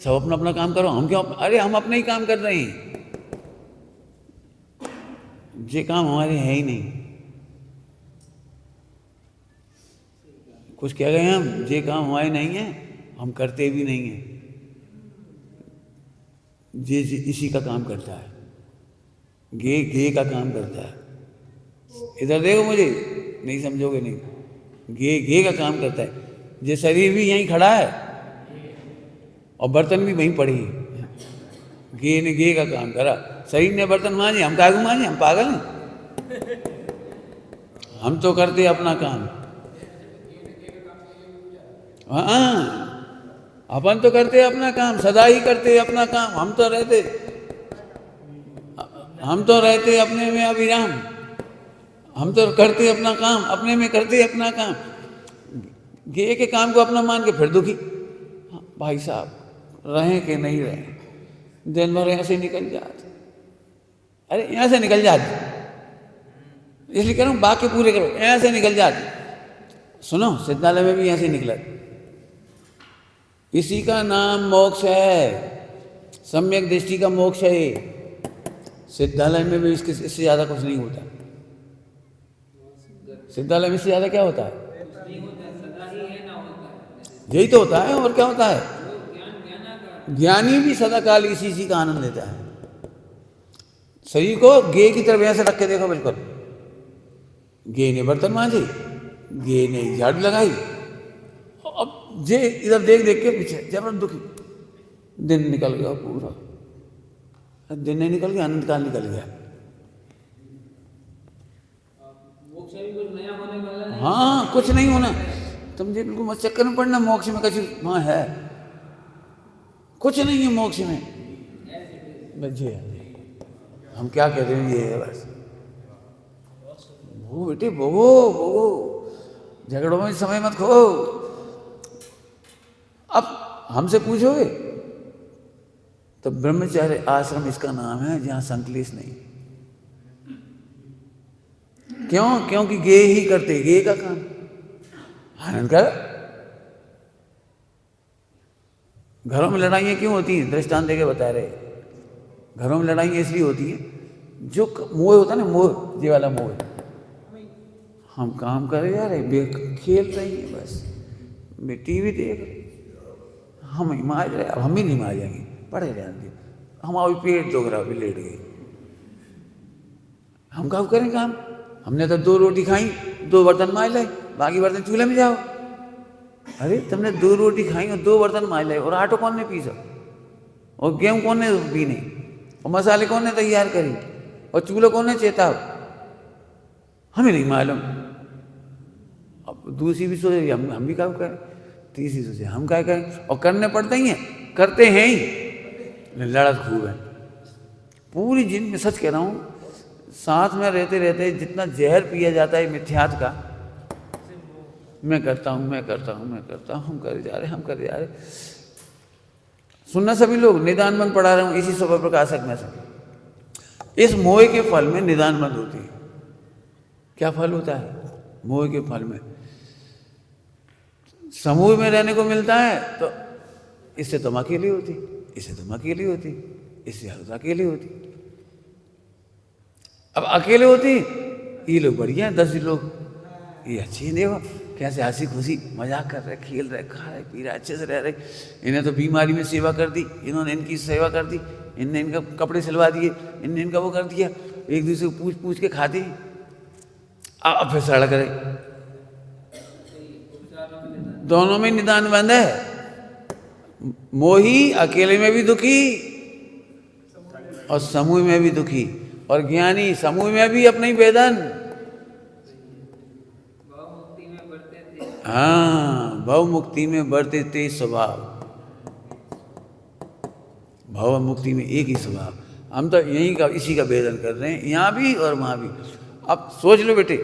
सब अपना अपना काम करो, हम क्यों? अरे हम अपना ही काम कर रहे हैं, ये काम हमारे है ही नहीं। कुछ कह गए हम, ये काम हमारे नहीं है, हम करते भी नहीं हैं। ये इसी का काम करता है, गे का काम करता है। इधर देखो, मुझे नहीं समझोगे नहीं, गे का काम करता है। ये शरीर भी यहीं खड़ा है और बर्तन भी वहीं पड़े हैं। गे ने गे का काम करा, शरीर ने बर्तन मांजे, हम कागू मांजे, हम पागल हैं? हम तो करते अपना काम। हाँ, अपन तो करते अपना काम, सदा ही करते अपना काम। हम तो रहते अपने में अविराम। हम तो करते अपना काम, अपने में करते अपना काम। गे के काम को अपना मान के फिर दुखी। भाई साहब रहें कि नहीं रहें, दिन भर यहाँ से निकल जाते। अरे यहाँ से निकल जाते, इसलिए कह रहा हूँ वाक्य पूरे करो, यहाँ से निकल जाते। सुनो, सिद्धालय में भी यहाँ से निकला। इसी का नाम मोक्ष है, सम्यक दृष्टि का मोक्ष है। सिद्धालय में भी इससे ज़्यादा कुछ नहीं होता। सिद्धालय में इससे ज़्यादा क्या होता है? यही तो होता है, और क्या होता है? ज्ञानी भी सदा काल इसी का आनंद लेता है। शरीर को गे की तरफ ऐसे रख के देखो, बिल्कुल। गे ने बर्तन मांजे, गे ने झाड़ू लगाई, अब जे इधर देख देख के पीछे जबरदस्त दुखी। दिन निकल गया पूरा, दिन नहीं निकल गया, अनंत काल निकल गया। हाँ, कुछ नहीं होना, तुम जी बिल्कुल मत चक्कर में पड़ना। मोक्ष में कछु वहाँ है कुछ नहीं है मोक्ष में। बच्चे हम क्या कह रहे हैं, ये है बस। वो बेटे वो झगड़ों में समय मत खो। अब हमसे पूछोगे तो ब्रह्मचार्य आश्रम इसका नाम है, जहां संकलेश नहीं। क्यों? क्योंकि गे ही करते, गे का काम आनंद कर। घरों में लड़ाइयाँ क्यों होती हैं? दृष्टांत देके बता रहे। घरों में लड़ाइयाँ इसलिए होती हैं, जो मोह होता है ना, मोह, ये वाला मोह। हम काम कर रहे यार, खेल रहे हैं बस, टीवी देख रहे, हम ही माज रहे। अब हम ही नहीं माजेंगे, पड़े रहेंगे। हमारा पेट दुख रहा, अभी लेट गए। हम कब करें काम? हमने तो 2 रोटी खाई, 2 बर्तन माज लाए, बाकी बर्तन चूल्हे में जाओ। अरे तुमने 2 रोटी खाई और 2 बर्तन माज लाए, और आटो कौन ने पीसा, और गेहूं कौन ने पीने, और मसाले कौन ने तैयार करी, और चूल्हा कौन ने चेताव? हमें नहीं मालूम। अब दूसरी भी सोचे हम भी क्या करें, तीसरी सोचे हम क्या करें, और करने पड़ते ही हैं, करते हैं ही, लड़त खूब है पूरी। जिन सच कह रहा हूँ, साथ में रहते रहते जितना जहर पिया जाता है मिथ्यात का, मैं करता हूँ, हम करे जा रहे। सुनना सभी लोग, निदान बंद पढ़ा रहा हूँ इसी स्वभाव प्रकाशक में से। इस मोह के फल में निदान बंद होती है। क्या फल होता है मोह के फल में? समूह में रहने को मिलता है, तो इससे तुम अकेली होती, इससे तुम अकेली होती, इससे अकेली होती। अब अकेले होती, ये लोग बढ़िया हैं, 10 लोग ये अच्छे हैं, देखो कैसे हंसी खुशी मजाक कर रहे, खेल रहे, खा रहे, पी रहे, अच्छे से रह रहे। इन्हें तो बीमारी में सेवा कर दी, इन्होंने इनकी सेवा कर दी, इनने इनका कपड़े सिलवा दिए, इनने इनका वो कर दिया, एक दूसरे को पूछ के खाते। अब फिर सड़क रहे, दोनों में निदान बंद है। मोही अकेले में भी दुखी और समूह में भी दुखी, और ज्ञानी समूह में भी अपने ही वेदन। हाँ, भव मुक्ति में बढ़ते तेज स्वभाव, भव मुक्ति में एक ही स्वभाव। हम तो यही का इसी का वेदन कर रहे हैं, यहाँ भी और वहाँ भी। अब सोच लो बेटे,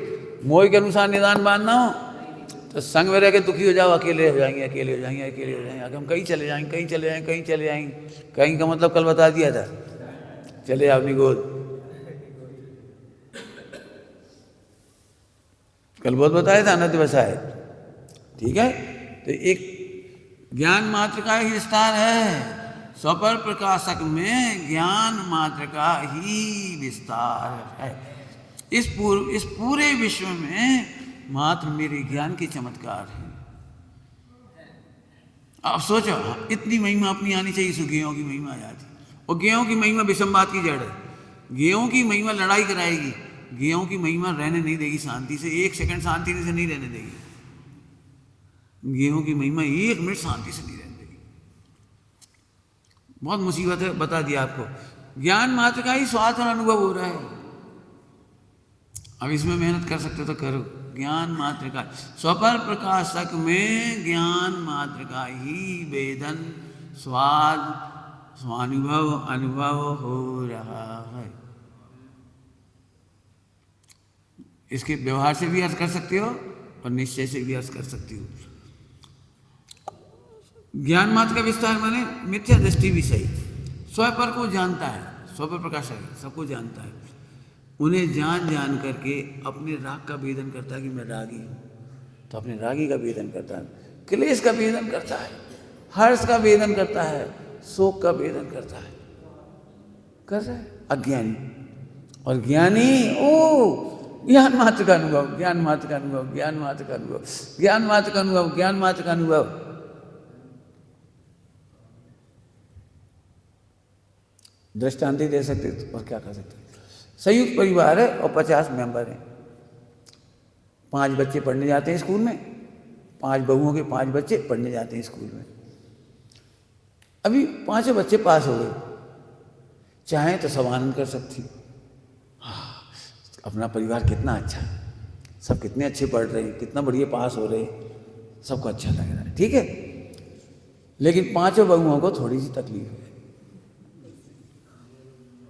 मोह के अनुसार निदान बांधना हो तो संग में रह के दुखी हो जाओ, अकेले हो जाएंगे। हम कहीं चले जाएंगे। कहीं का मतलब कल बता दिया था, चले अपनी गोद, कल बहुत बताया था, अनंत बसाए। ठीक है, तो एक ज्ञान मात्र का ही विस्तार है। स्वपर प्रकाशक में ज्ञान मात्र का ही विस्तार है। इस पूरे विश्व में मात्र मेरे ज्ञान के चमत्कार है। अब सोचो, इतनी महिमा अपनी आनी चाहिए, सो गेहूं की महिमा आ जाती। और गेहूं की महिमा विषमवाद की जड़ है। गेहूं की महिमा लड़ाई कराएगी, गेहूं की महिमा रहने नहीं देगी शांति से, 1 सेकंड शांति से नहीं रहने देगी। गेहूं की महिमा 1 मिनट शांति से नहीं रहने देगी। बहुत मुसीबत है, बता दिया आपको। ज्ञान मात्र का ही स्वाद और अनुभव हो रहा है। अब इसमें मेहनत कर सकते तो करो। ज्ञान मात्र का, स्वपर प्रकाशक में ज्ञान मात्र का ही वेदन स्वाद स्वानुभव अनुभव हो रहा है। इसके व्यवहार से भी अर्थ कर सकते हो और निश्चय से भी अर्थ कर सकती हो। ज्ञान मात्र का विस्तार माने मिथ्या दृष्टि भी सही, स्वपर को जानता है, स्वपर प्रकाश है, सबको जानता है, उन्हें जान जान करके अपने राग का भेदन करता है कि मैं रागी हूँ, तो अपने रागी का भेदन करता है, क्लेश का भेदन करता है, हर्ष का भेदन करता है, शोक का भेदन करता है, कर रहा है अज्ञानी। और ज्ञानी ओ ज्ञान मात्र का अनुभव, ज्ञान मात्र का अनुभव, ज्ञान मात्र का अनुभव, ज्ञान मात्र का अनुभव, ज्ञान मात्र का अनुभव। दृष्टांत ही दे सकते और क्या कर सकते। संयुक्त परिवार है और 50 मेंबर हैं, 5 बच्चे पढ़ने जाते हैं स्कूल में, 5 बहुओं के 5 बच्चे पढ़ने जाते हैं स्कूल में। अभी 5 बच्चे पास हो गए, चाहे तो सब आनंद कर सकती, अपना परिवार कितना अच्छा, सब कितने अच्छे पढ़ रहे हैं, कितना बढ़िया पास हो रहे हैं, सबको अच्छा लग रहा है, ठीक है। लेकिन 5 बहुओं को थोड़ी सी तकलीफ है।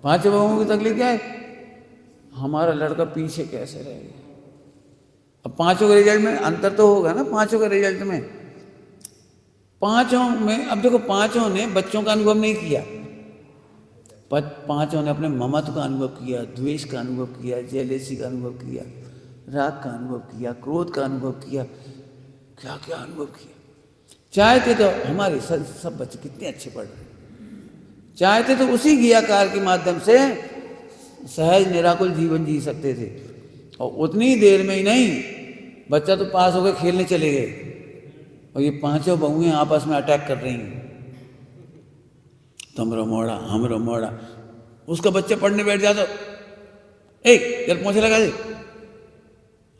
5 बहुओं की तकलीफ क्या है? हमारा लड़का पीछे कैसे रहेगा। अब 5 के रिजल्ट में अंतर तो होगा ना, 5 के रिजल्ट में, 5 में अब देखो 5 ने बच्चों का अनुभव नहीं किया, 5 ने अपने ममत्व का अनुभव किया, द्वेष का अनुभव किया, जेलेसी का अनुभव किया, राग का अनुभव किया, क्रोध का अनुभव किया, क्या क्या अनुभव किया। चाहते तो हमारे सब बच्चे कितने अच्छे पढ़ रहे, चाहते तो उसी ज्ञाकार के माध्यम से सहज निराकुल जीवन जी सकते थे, और उतनी देर में ही नहीं, बच्चा तो पास हो गए, खेलने चले गए, और ये 5 बहुएं आपस में अटैक कर रही हैं, तुमरो मोड़ा हमरो मोड़ा। उसका बच्चा पढ़ने बैठ जाता, चल पहुंचे लगा दे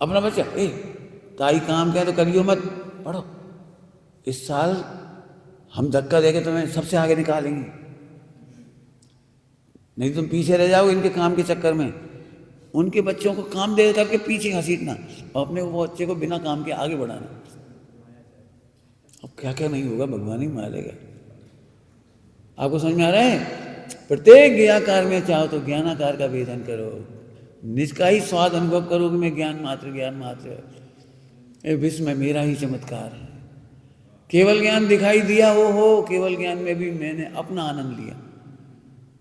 अपना बच्चा, ताई काम क्या तो करियो मत, पढ़ो, इस साल हम धक्का देके तुम्हें सबसे आगे निकालेंगे, नहीं तुम पीछे रह जाओगे इनके काम के चक्कर में। उनके बच्चों को काम दे करके पीछे घसीटना और अपने वो बच्चे को बिना काम के आगे बढ़ाना। अब क्या क्या नहीं होगा, भगवान ही मारेगा। आपको समझ में आ रहा है? प्रत्येक ज्ञाकार में चाहो तो ज्ञानाकार का वेदन करो, निज का ही स्वाद अनुभव करो कि मैं ज्ञान मात्र, ये विश्व में मेरा ही चमत्कार है। केवल ज्ञान दिखाई दिया हो, केवल ज्ञान में भी मैंने अपना आनंद लिया।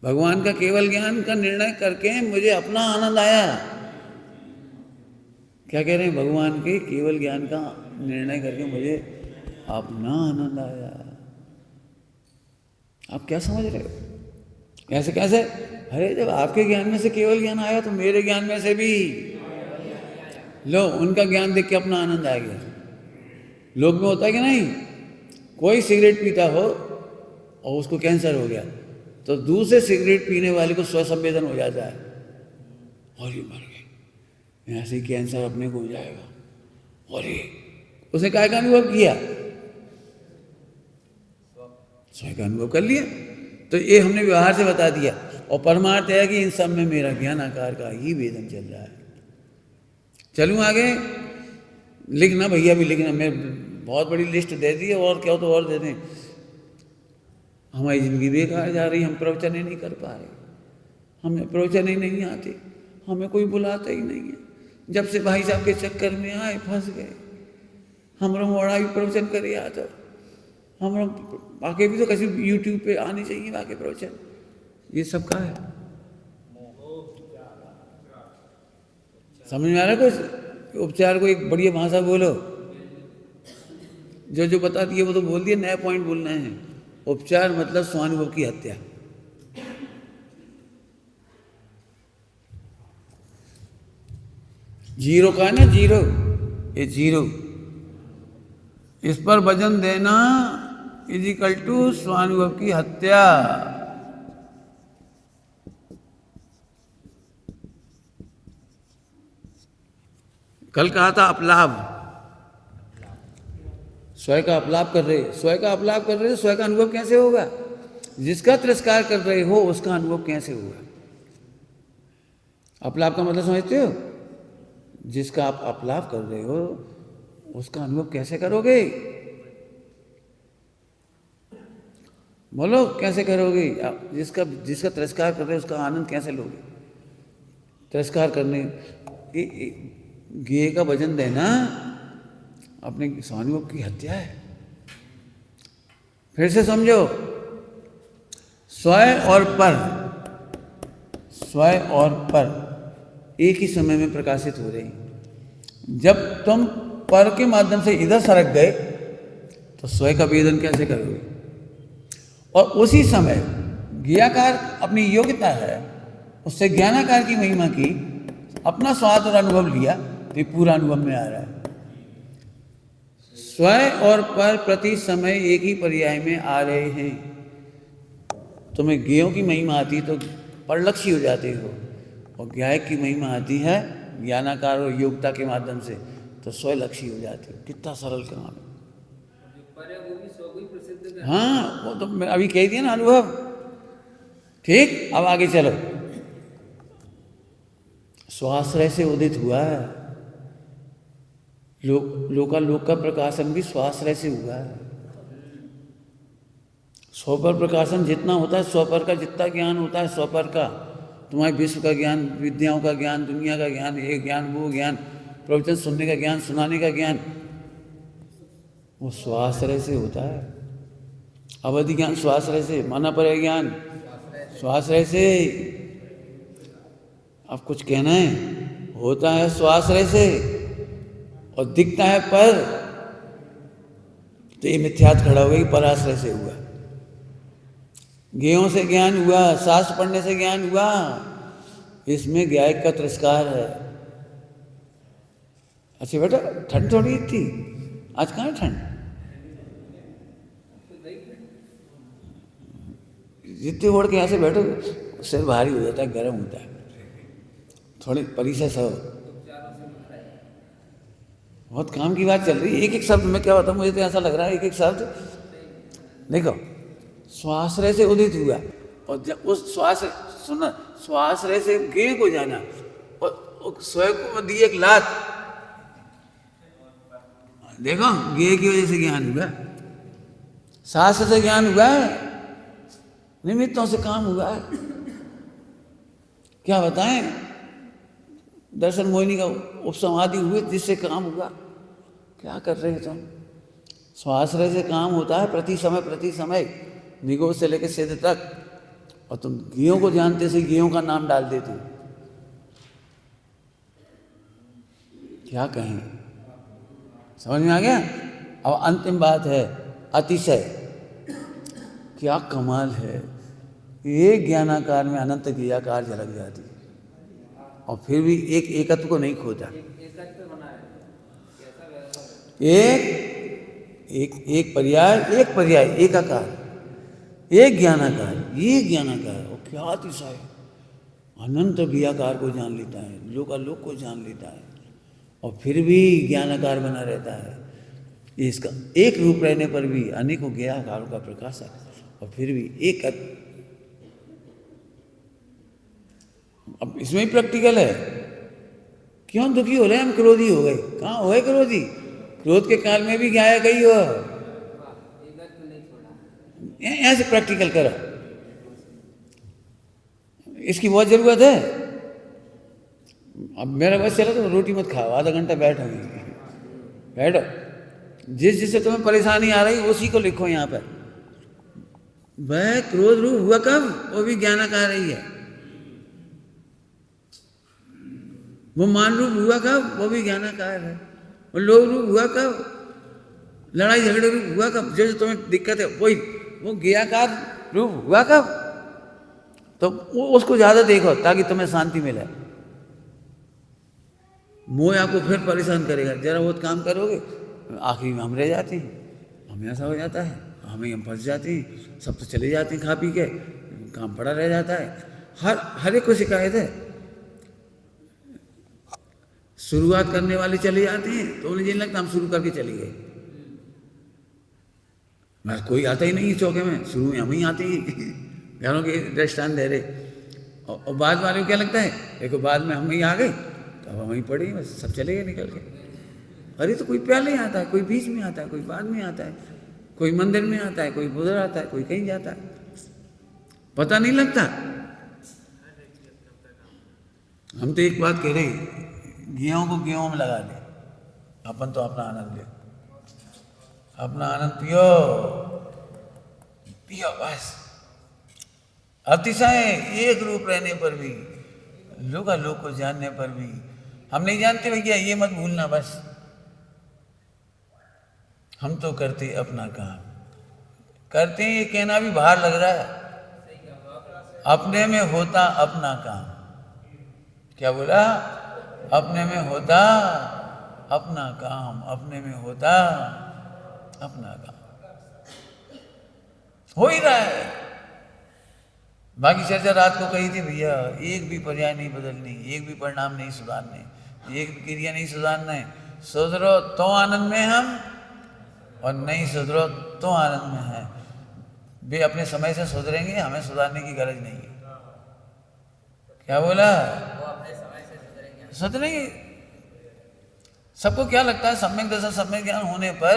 भगवान का केवल ज्ञान का निर्णय करके मुझे अपना आनंद आया। क्या कह रहे हैं? भगवान के केवल ज्ञान का निर्णय करके मुझे अपना आनंद आया। आप क्या समझ रहे हो? कैसे कैसे? अरे जब आपके ज्ञान में से केवल ज्ञान आया तो मेरे ज्ञान में से भी लो, उनका ज्ञान देख के अपना आनंद आ गया। लोग में होता है कि नहीं, कोई सिगरेट पीता हो और उसको कैंसर हो गया तो दूसरे सिगरेट पीने वाले को स्वसंवेदन हो जाता है, और ये मर गए, ऐसे ही कैंसर अपने को हो जाएगा। और ये उसने काय का अनुभव किया? स्वयं का अनुभव कर लिया। तो ये हमने व्यवहार से बता दिया, और परमार्थ है कि इन सब में मेरा ज्ञान आकार का ही वेदन चल रहा है। चलूँ आगे? लिखना भैया भी लिखना, मैं बहुत बड़ी लिस्ट दे दी है, और क्या हो तो और दे दें। हमारी ज़िंदगी बेकार जा रही, हम प्रवचन ही नहीं कर पा रहे, हमें प्रवचन ही नहीं आते, हमें कोई बुलाता ही नहीं है। जब से भाई साहब के चक्कर में आए फंस गए। हम लोग मोड़ा भी प्रवचन करे आ तो हम लोग बाकी भी तो कैसे यूट्यूब पे आनी चाहिए बाकी प्रवचन, ये सब का है। समझ में आ रहा है? कुछ उपचार को एक बढ़िया भाषा बोलो, जो जो बता दिए वो तो बोल दिए, नया पॉइंट बोलना है। उपचार मतलब स्वानुभव की हत्या। जीरो का है ना, जीरो, ये जीरो, इस पर वजन देना इजिकल टू स्वानुभव की हत्या। कल कहा था अपलाभ, स्वयं का अपलाप कर रहे, स्वयं का अपलाप कर रहे, स्वयं का अनुभव कैसे होगा? जिसका तिरस्कार कर रहे हो उसका अनुभव कैसे होगा? अपलाप का मतलब समझते हो? जिसका आप अपलाप कर रहे हो उसका अनुभव कैसे करोगे? बोलो कैसे करोगे? आप जिसका जिसका तिरस्कार कर रहे हो उसका आनंद कैसे लोगे? तिरस्कार करने गेय का वजन देना अपने स्वानुभव की हत्या है। फिर से समझो, स्वयं और पर, स्वयं और पर एक ही समय में प्रकाशित हो रही। जब तुम पर के माध्यम से इधर सरक गए तो स्वयं का वेदन कैसे करोगे? और उसी समय ज्ञाकार अपनी योग्यता है, उससे ज्ञानाकार की महिमा की, अपना स्वाद और अनुभव लिया तो ये पूरा अनुभव में आ रहा है। स्वयं और पर प्रति समय एक ही पर्याय में आ रहे हैं। तुम्हें ज्ञेयों की महिमा आती तो परलक्षी हो जाते हो, और ज्ञायक की महिमा आती है ज्ञानाकार और योग्यता के माध्यम से तो स्वलक्षी हो जाते हो। कितना सरल काम है। हाँ, वो तो मैं अभी कह दिया ना अनुभव। ठीक, अब आगे चलो। स्वाश्रय से उदित हुआ है। लोक का प्रकाशन भी स्वाश्रय से हुआ है। स्वपर प्रकाशन जितना होता है, स्वपर का जितना ज्ञान होता है, स्वपर का तुम्हारे विश्व का ज्ञान, विद्याओं का ज्ञान, दुनिया का ज्ञान, ये ज्ञान वो ज्ञान, प्रवचन सुनने का ज्ञान, सुनाने का ज्ञान, वो स्वाश्रय से होता है। अवधि ज्ञान स्वाश्रय से, माना पर ज्ञान स्वाश्रय से। अब कुछ कहना है, होता है स्वाश्रय से और दिखता है पर, तो ये मिथ्यात खड़ा हो गया कि पराश्रय से हुआ। ज्ञेयों से ज्ञान हुआ, शास्त्र पढ़ने से ज्ञान हुआ, इसमें ज्ञायक का तिरस्कार है। अच्छा बेटा, ठंड थोड़ी थी आज, कहाँ ठंड? जितने ओढ़ के यहाँ से बैठो सिर भारी हो जाता है, गर्म होता है। थोड़ी परिचय सहो, बहुत काम की बात चल रही है। एक एक शब्द में क्या होता है, मुझे तो ऐसा लग रहा है एक एक शब्द देखो। स्वाश्रय से उदित हुआ, और जब उस स्वाश्रय, सुना, स्वाश्रय से ज्ञेय को जाना, और स्वयं को दी एक लात। देखो, ज्ञेय की वजह से ज्ञान हुआ, शास्त्र से ज्ञान हुआ है, निमित्तों से काम हुआ है। क्या बताएं, दर्शन मोहिनी का उपसमाधि हुए जिससे काम हुआ। क्या कर रहे हो तुम? स्वाश्रय से काम होता है प्रति समय, निगोद से लेकर सिद्ध तक, और तुम ज्ञेयों को जानते से ज्ञेयों का नाम डाल देते हो। क्या कहें, समझ में आ गया? अब अंतिम बात है अतिशय। क्या कमाल है, ये ज्ञानाकार में अनंत क्रियाकार झलक जाती है, और फिर भी एक एकत्व को नहीं खोता। एक पर्याय एक आकार, एक ज्ञानाकार, ये ज्ञानाकार, और क्या अतिशय, अनंत क्रियाकार को जान लेता है, लोकालोक को जान लेता है, और फिर भी ज्ञानाकार बना रहता है। इसका एक रूप रहने पर भी अनेकों ज्ञानाकारों का प्रकाश है, और फिर भी एक। अब इसमें ही प्रैक्टिकल है। क्यों दुखी हो रहे हैं हम? क्रोधी हो गए। कहाँ हो गए क्रोधी? क्रोध के काल में भी गाया गई हो। ऐसे प्रैक्टिकल करो, इसकी बहुत जरूरत है। अब मेरा बस चला तो रोटी मत खाओ, आधा घंटा बैठो, जिससे तुम्हें परेशानी आ रही उसी को लिखो यहाँ पर। वह क्रोध रूप हुआ कब? वो भी ज्ञानाकार ही है। वो मान रूप हुआ कब? वो भी ज्ञानाकार है। वो लोभ रूप हुआ कब? लड़ाई झगड़े रूप हुआ कब? जो तुम्हें दिक्कत है वही, वो ज्ञानाकार रूप हुआ कब? तो वो उसको ज्यादा देखो ताकि तुम्हें शांति मिले। मोह आपको फिर परेशान करेगा, जरा बहुत काम करोगे आखिरी में हम रह जाते हैं, हमें ऐसा हो जाता है, हम फंस जाते हैं, सब तो चले जाते हैं खा पी के, काम पड़ा रह जाता है। हर एक को शिकायत है। शुरुआत करने वाले चले जाते हैं तो उन्हें नहीं लगता हम शुरू करके चले गए, बस कोई आता ही नहीं चौके में, शुरू में हम ही आते हैं घरों के दृष्टांत दे रहे। और बाद वाले को क्या लगता है, देखो बाद में हम ही आ गए तो अब वहीं पड़े ही बस, सब चले गए निकल के। अरे तो कोई पहले आता है, कोई बीच में आता है, कोई बाद में आता है, कोई मंदिर में आता है, कोई उधर आता है, कोई कहीं जाता है, पता नहीं लगता। हम तो एक बात कह रहे, गेहूं को गेहूं में लगा दे, अपन तो अपना आनंद ले, अपना आनंद पियो पियो बस। अतिशय एक रूप रहने पर भी, लोक को जानने पर भी हम नहीं जानते भैया, ये मत भूलना बस। हम तो करते अपना काम, करते हैं, ये कहना भी बाहर लग रहा है, अपने में होता अपना काम। क्या बोला? अपने में होता अपना काम, अपने में होता अपना काम, हो ही रहा है। बाकी चर्चा रात को कही थी भैया, एक भी पर्याय नहीं बदलनी, एक भी परिणाम नहीं सुधारने, एक भी क्रिया नहीं सुधारना है। सुधरो तो आनंद में हम, और नहीं सुधरो तो आनंद में है। वे अपने समय से सुधरेंगे, हमें सुधारने की गरज नहीं है। क्या बोला? सुधरेंगे। सबको क्या लगता है, सम्यक दशा सम्यक ज्ञान होने पर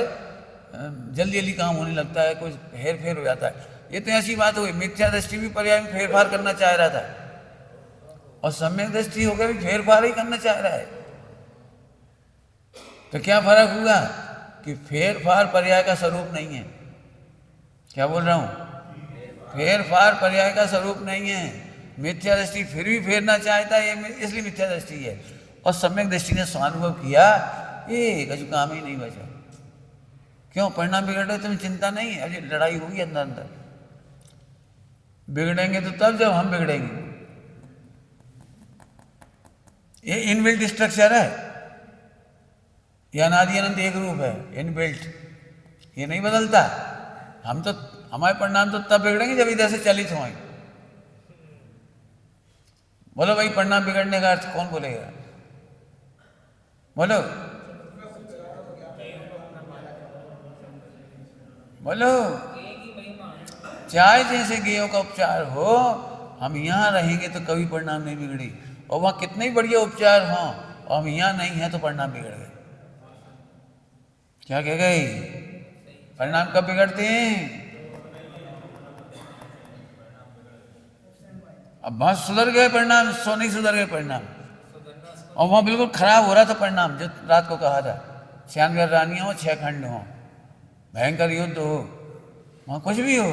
जल्दी जल्दी काम होने लगता है, कुछ हेर फेर हो जाता है। ये तो ऐसी बात हुई, मिथ्या दृष्टि भी पर्याय में फेरफार करना चाह रहा था, और सम्यक दृष्टि होकर भी फेरफार ही करना चाह रहा है। तो क्या फर्क हुआ कि फेरफार पर्याय का स्वरूप नहीं है। क्या बोल रहा हूं? फेरफार पर्याय का स्वरूप नहीं है। मिथ्या दृष्टि फिर भी फेरना चाहता है, ये इसलिए मिथ्या दृष्टि है। और सम्यक दृष्टि ने स्वानुभव किया, ये कछु काम ही नहीं बचा। क्यों? परिणाम बिगड़ रहे, तुम्हें चिंता नहीं है, अभी लड़ाई होगी अंदर अंदर। बिगड़ेंगे तो तब जब हम बिगड़ेंगे। ये इनबिल्ट स्ट्रक्चर है, यह अनादि अनंत एक रूप है, इनबिल्ट, ये नहीं बदलता। हम तो, हमारे परिणाम तो तब बिगड़ेंगे जब इधर से चलित हों। बोलो भाई, परिणाम बिगड़ने का अर्थ कौन बोलेगा? बोलो बोलो। चाहे जैसे गेयों का उपचार हो, हम यहाँ रहेंगे तो कभी परिणाम नहीं बिगड़ी, और वहाँ कितने ही बढ़िया उपचार हों और हम यहाँ नहीं हैं तो परिणाम बिगड़ गए। क्या कह गई? परिणाम कब बिगड़ते हैं? अब वहां सुधर गए परिणाम, सो नहीं सुधर गए परिणाम, और वहां बिल्कुल खराब हो रहा था परिणाम। जो रात को कहा था, 96 रानियां हो, 6 खंड हो, भयंकर युद्ध हो, वहां कुछ भी हो,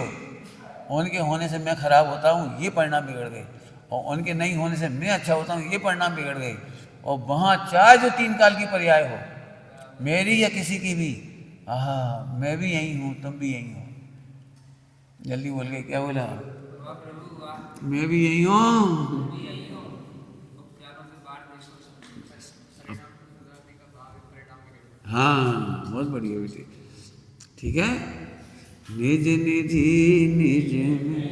उनके होने से मैं खराब होता हूँ, ये परिणाम बिगड़ गए, और उनके नहीं होने से मैं अच्छा होता हूँ, ये परिणाम बिगड़ गए। और वहां चाहे जो 3 काल की पर्याय हो, मेरी या किसी की भी, मैं भी यही हूँ, तुम भी यही हो। जल्दी बोल गए। क्या बोला? मैं भी यही हूँ। हाँ, बहुत बढ़िया बेटे, ठीक है। निज निधि निज में